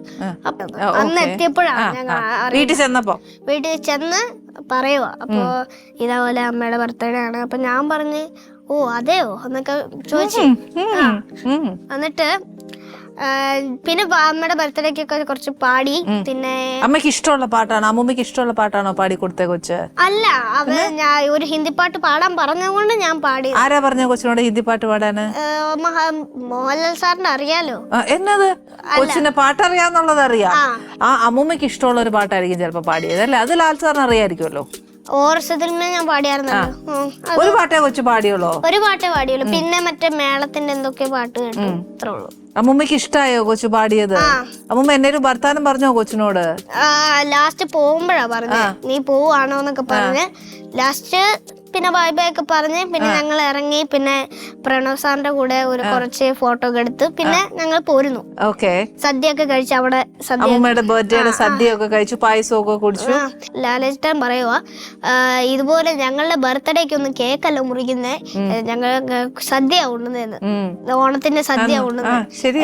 അന്ന് എത്തിയപ്പോഴാണ് ഞങ്ങൾ വീട്ടിൽ ചെന്നപ്പോ വീട്ടിൽ ചെന്ന് പറയുവാ, അപ്പൊ ഇതേപോലെ അമ്മയുടെ ബർത്ത്ഡേ ആണ്. അപ്പൊ ഞാൻ പറഞ്ഞ് ഓ അതെയോ എന്നൊക്കെ ചോദിച്ചു. എന്നിട്ട് പിന്നെ അമ്മയുടെ ബർത്ത്ഡേക്കൊക്കെ കുറച്ച് പാടി. പിന്നെ അമ്മയ്ക്ക് ഇഷ്ടമുള്ള പാട്ടാണോ, അമ്മൂമ്മക്ക് ഇഷ്ടമുള്ള പാട്ടാണോ പാടി കൊടുത്തേ കൊച്ച്? അല്ല, ഞാൻ ഒരു ഹിന്ദി പാട്ട് പാടാൻ പറഞ്ഞതുകൊണ്ട് ഞാൻ പാടി. ആരാ പറഞ്ഞ കൊച്ചിനോട് ഹിന്ദി പാട്ട് പാടാന്? മോഹൻലാൽ സാറിന് അറിയാലോ. എന്നത് കൊച്ചിന് പാട്ടറിയാന്നുള്ളത് അറിയാം. ആ അമ്മൂമ്മക്ക് ഇഷ്ടമുള്ള ഒരു പാട്ടായിരിക്കും ചിലപ്പോ പാടിയത് അല്ലേ? അത് ലാൽ സാറിന് അറിയായിരിക്കുമല്ലോ. ഓർസത്തിന് ഞാൻ പാടിയായിരുന്നല്ലോ. ഒരു പാട്ടേ കൊച്ചു പാടിയുള്ളൂ? ഒരു പാട്ടേ പാടിയുള്ളൂ. പിന്നെ മറ്റേ മേളത്തിന്റെ എന്തൊക്കെ പാട്ട് കേട്ടു, അത്രേ ഉള്ളൂ. അമ്മൂമ്മക്ക് ഇഷ്ടായോ കൊച്ചു പാടിയത്? അമ്മൂമ്മ എന്നൊരു വർത്താനം പറഞ്ഞോ കൊച്ചിനോട്? ലാസ്റ്റ് പോകുമ്പോഴാ പറഞ്ഞ നീ പോവാണോ എന്നൊക്കെ പറഞ്ഞ്. ലാസ്റ്റ് പിന്നെ ബൈ ബൈ ഒക്കെ പറഞ്ഞ് പിന്നെ ഞങ്ങൾ ഇറങ്ങി. പിന്നെ പ്രണവ് സാറിന്റെ കൂടെ ഒരു കുറച്ച് ഫോട്ടോ ഒക്കെ എടുത്ത് പിന്നെ ഞങ്ങൾ പോരുന്നു. സദ്യ ഒക്കെ കഴിച്ച് അവിടെ അമ്മൂമ്മയുടെ ബർത്ത്ഡേയുടെ സദ്യ ഒക്കെ കഴിച്ചു, പായസമൊക്കെ കുടിച്ചു. ലാലേട്ടൻ പറയുവാ, ഇതുപോലെ ഞങ്ങളുടെ ബർത്ത്ഡേക്ക് ഒന്നും കേക്കല്ല മുറിക്കുന്നേ, ഞങ്ങൾ സദ്യ ഉണ്ടെന്ന്, ഓണത്തിന്റെ സദ്യ ഉണ്ടെന്ന്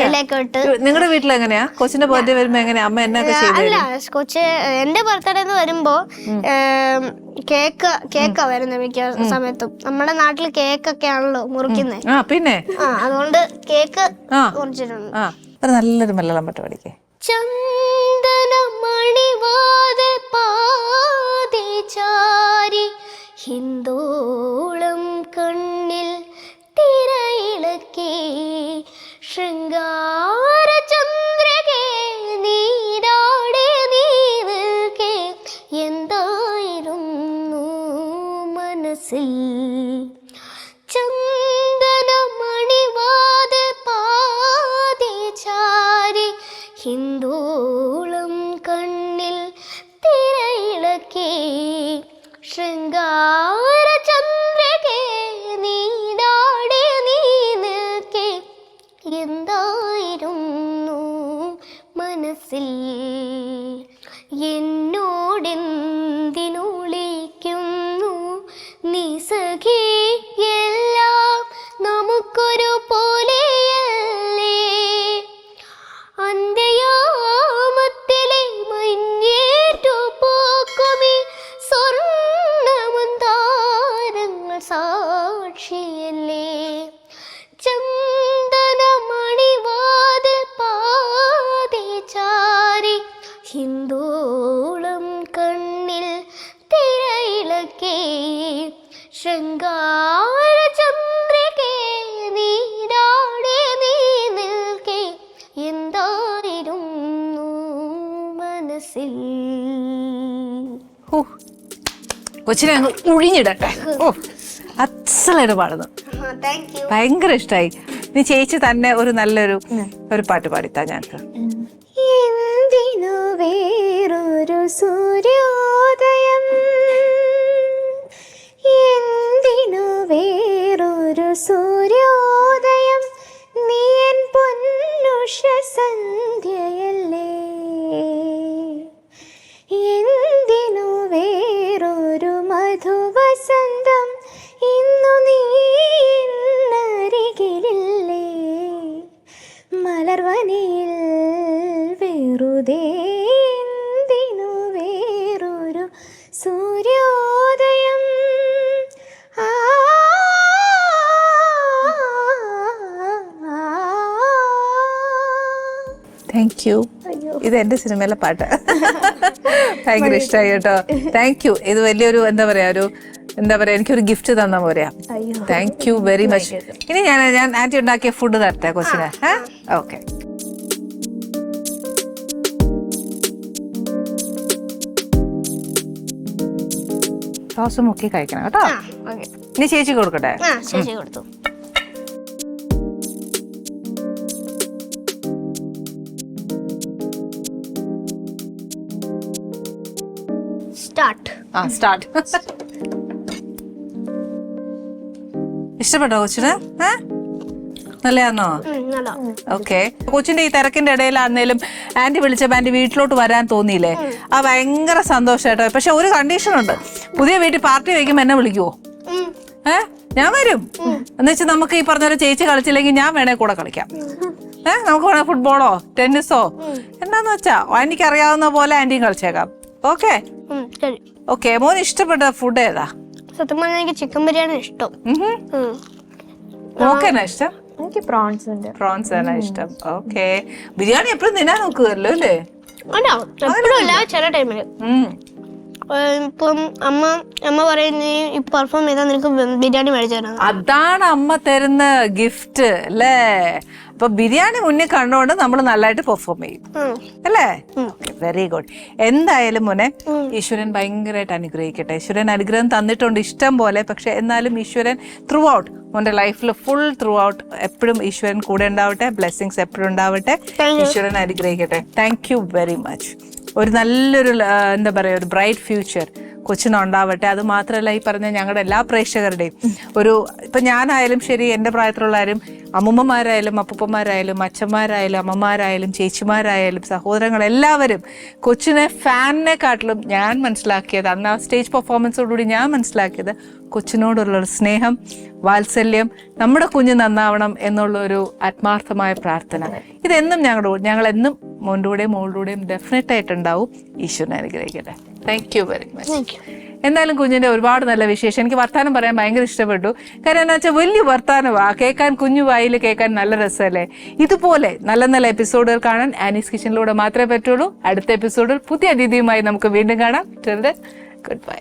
ഇലയൊക്കെ ഇട്ട്. നിങ്ങളുടെ വീട്ടിൽ എങ്ങനെയാ കൊച്ചിന്റെ ബർത്ത്ഡേ വരുമ്പോ എങ്ങനെയാ അമ്മ എന്നൊക്കെ? അല്ല, കൊച്ച് എന്റെ ബർത്ത്ഡേ എന്ന് വരുമ്പോ കേക്കാ വരുന്നത് മിക്ക സമയത്തും. നമ്മുടെ നാട്ടിൽ കേക്കൊക്കെ ആണല്ലോ മുറിക്കുന്നത്. പിന്നെ അതുകൊണ്ട് കേക്ക് മുറിച്ചിട്ടുണ്ട്. നല്ലൊരു മലയാളം പാട്ട് പാടിക്കേ. ചന്ദനമണിവാതിൽ പാതി ചാരി ഹിന്ദോളം കണ്ണിൽ തിരയിളക്കി ശൃംഗാര ചന്ദ്രകേ നീരാടെ നീ നിൽക്കേ എന്തായിരുന്നു മനസ്സിൽ. ചന്ദനമണിവാതിൽ പാതി ചാരി ഹിന്ദോളം കണ്ണിൽ തിരയിളക്കി ശൃംഗാര ചന്ദ്രകേ നീരാടെ നീ നിൽക്കേ എന്തായിരുന്നു മനസ്സിൽ. എന്നോടെന്തിനൊളിക്കുന്നു നീ സഖി, എല്ലാം നമുക്കൊരു പോലെയല്ലേ. അന്ത്യയാമത്തിലെ മഞ്ഞേറ്റു പോക്കുമീ സ്വർണ്ണമന്താരങ്ങൾ സാക്ഷിയല്ലേ. ചന്ദനമണിവാതിൽ പാതി ചാരി ഹിന്ദോളം കണ്ണിൽ തിരയിളക്കി ശൃംഗാര ചന്ദ്രകേ നീരാടെ നീ നിൽക്കേ എന്തായിരുന്നു മനസ്സിൽ. കൊച്ചിനെ അങ്ങ് ഒഴിഞ്ഞിടട്ടെ. അസലായിട്ട് പാടുന്നു, ഭയങ്കര ഇഷ്ടായി. നീ ചേച്ചി തന്നെ ഒരു നല്ലൊരു പാട്ട് പാടിത്താ ഞങ്ങൾക്ക്. എന്തിനു വേറൊരു സൂര്യോദയം, എന്തിനു വേറൊരു സൂര്യോദയം, നീ എൻ പൊന്നുഷ സന്ധ്യയല്ലേ. എന്തിനു വേറൊരു മധുവസന്തം, ഇന്നു നീ എന്നരികിലില്ലേ. മലർവനിയിൽ വെറുതെ എന്തിനു വേറൊരു സൂര്യോദയം. Thank you. ഇത് എന്റെ സിനിമയിലെ പാട്ട്, ഭയങ്കര ഇഷ്ടമായി കേട്ടോ. Thank you. ഇത് വലിയൊരു എന്താ പറയാ എനിക്കൊരു ഗിഫ്റ്റ് തന്ന പോലെയാ. Thank you very much. ഇനി ഞാൻ ആന്റി ഉണ്ടാക്കിയ ഫുഡ് തരട്ടെ കൊച്ചിന്. ഓക്കെ, സോസ് മുക്കി കഴിക്കണം കേട്ടോ. ഇനി ചേച്ചി കൊടുക്കട്ടെ? ചേച്ചി കൊടുത്തു. സ്റ്റാർട്ട്. ഇഷ്ടപ്പെട്ടോ കൊച്ചിന്? നല്ലതാന്നോ? ഓക്കെ. കൊച്ചിന്റെ ഈ തിരക്കിന്റെ ഇടയിലാന്നേലും ആന്റി വിളിച്ചപ്പോ ആന്റി വീട്ടിലോട്ട് വരാൻ തോന്നിയില്ലേ? ആ ഭയങ്കര സന്തോഷായിട്ടോ. പക്ഷെ ഒരു കണ്ടീഷൻ ഉണ്ട്, പുതിയ വീട്ടിൽ പാർട്ടി വയ്ക്കുമ്പോ എന്നെ വിളിക്കുവോ? ഞാൻ വരും. എന്നുവെച്ചാൽ നമുക്ക് ഈ പറഞ്ഞ ചേച്ചി കളിച്ചില്ലെങ്കിൽ ഞാൻ വേണേ കൂടെ കളിക്കാം. നമുക്ക് വേണേ ഫുട്ബോളോ ടെന്നീസോ എന്താന്ന് വെച്ചാ ആന്റിക്ക് അറിയാവുന്ന പോലെ ആന്റിയും കളിച്ചേക്കാം. Okay okay. മോന് ഇഷ്ടപ്പെട്ട ഫുഡ് ഏതാ? സത്യം പറഞ്ഞാൽ എനിക്ക് ചിക്കൻ ബിരിയാണി ഇഷ്ടം. നോക്കാനാ ഇഷ്ടം? എനിക്ക് പ്രോൺസ് ഉണ്ട്. പ്രോൺസ് ആണ് ഇഷ്ടം. ഓക്കെ. ബിരിയാണി എപ്പോഴും തിന്നാൻ നോക്കുമല്ലോ അല്ലേ? എപ്പോഴും ഇല്ല, ചില ടൈമില്. ഇപ്പം അമ്മ പറയുന്ന ഈ പെർഫോം ചെയ്താൽ നിനക്ക് ബിരിയാണി മേടിച്ചു തരാം. അതാണ് അമ്മ തരുന്ന ഗിഫ്റ്റ് അല്ലേ? അപ്പൊ ബിരിയാണി മുന്നിൽ കണ്ടുകൊണ്ട് നമ്മൾ നല്ലതായിട്ട് പെർഫോം ചെയ്യും അല്ലേ? Very good. എന്തായാലും മോനെ ഈശ്വരൻ ഭയങ്കരമായിട്ട് അനുഗ്രഹിക്കട്ടെ. ഈശ്വരൻ അനുഗ്രഹം തന്നിട്ടുണ്ട് ഇഷ്ടം പോലെ. പക്ഷെ എന്നാലും ഈശ്വരൻ ത്രൂ ഔട്ട് മോന്റെ ലൈഫിൽ ഫുൾ ത്രൂ ഔട്ട് എപ്പോഴും ഈശ്വരൻ കൂടെ ഉണ്ടാവട്ടെ. ബ്ലെസ്സിങ്സ് എപ്പോഴും ഉണ്ടാവട്ടെ. ഈശ്വരൻ അനുഗ്രഹിക്കട്ടെ. Thank you very much. ഒരു നല്ലൊരു എന്താ പറയുക, ഒരു ബ്രൈറ്റ് ഫ്യൂച്ചർ കൊച്ചിനുണ്ടാവട്ടെ. അത് മാത്രമല്ല, ഈ പറഞ്ഞ ഞങ്ങളുടെ എല്ലാ പ്രേക്ഷകരുടെയും ഒരു, ഇപ്പം ഞാനായാലും ശരി, എൻ്റെ പ്രായത്തിലുള്ളവരും, അമ്മുമ്മമാരായാലും അപ്പൂപ്പന്മാരായാലും അച്ഛന്മാരായാലും അമ്മമാരായാലും ചേച്ചിമാരായാലും സഹോദരങ്ങളെല്ലാവരും കൊച്ചിനെ ഫാനിനെക്കാട്ടിലും ഞാൻ മനസ്സിലാക്കിയത്, അന്ന് ആ സ്റ്റേജ് പെർഫോമൻസോടുകൂടി ഞാൻ മനസ്സിലാക്കിയത് കൊച്ചിനോടുള്ളൊരു സ്നേഹം, വാത്സല്യം, നമ്മുടെ കുഞ്ഞ് നന്നാവണം എന്നുള്ളൊരു ആത്മാർത്ഥമായ പ്രാർത്ഥന. ഇതെന്നും ഞങ്ങളെന്നും മോൻ്റെ മോളുടെയും ഡെഫിനറ്റ് ആയിട്ടുണ്ടാവും. ഈശ്വരനെ അനുഗ്രഹിക്കട്ടെ. Thank you very much. എന്തായാലും കുഞ്ഞിന്റെ ഒരുപാട് നല്ല വിശേഷം. എനിക്ക് വർത്താനം പറയാൻ ഭയങ്കര ഇഷ്ടപ്പെട്ടു. കാര്യം എന്താ വെച്ചാൽ വലിയ വർത്താനമാ കേൾക്കാൻ, കുഞ്ഞു വായിൽ കേൾക്കാൻ നല്ല രസമല്ലേ? ഇതുപോലെ നല്ല നല്ല എപ്പിസോഡുകൾ കാണാൻ ആനീസ് കിച്ചണിലൂടെ മാത്രമേ പറ്റുള്ളൂ. അടുത്ത എപ്പിസോഡിൽ പുതിയ അതിഥിയുമായി നമുക്ക് വീണ്ടും കാണാം. Good bye.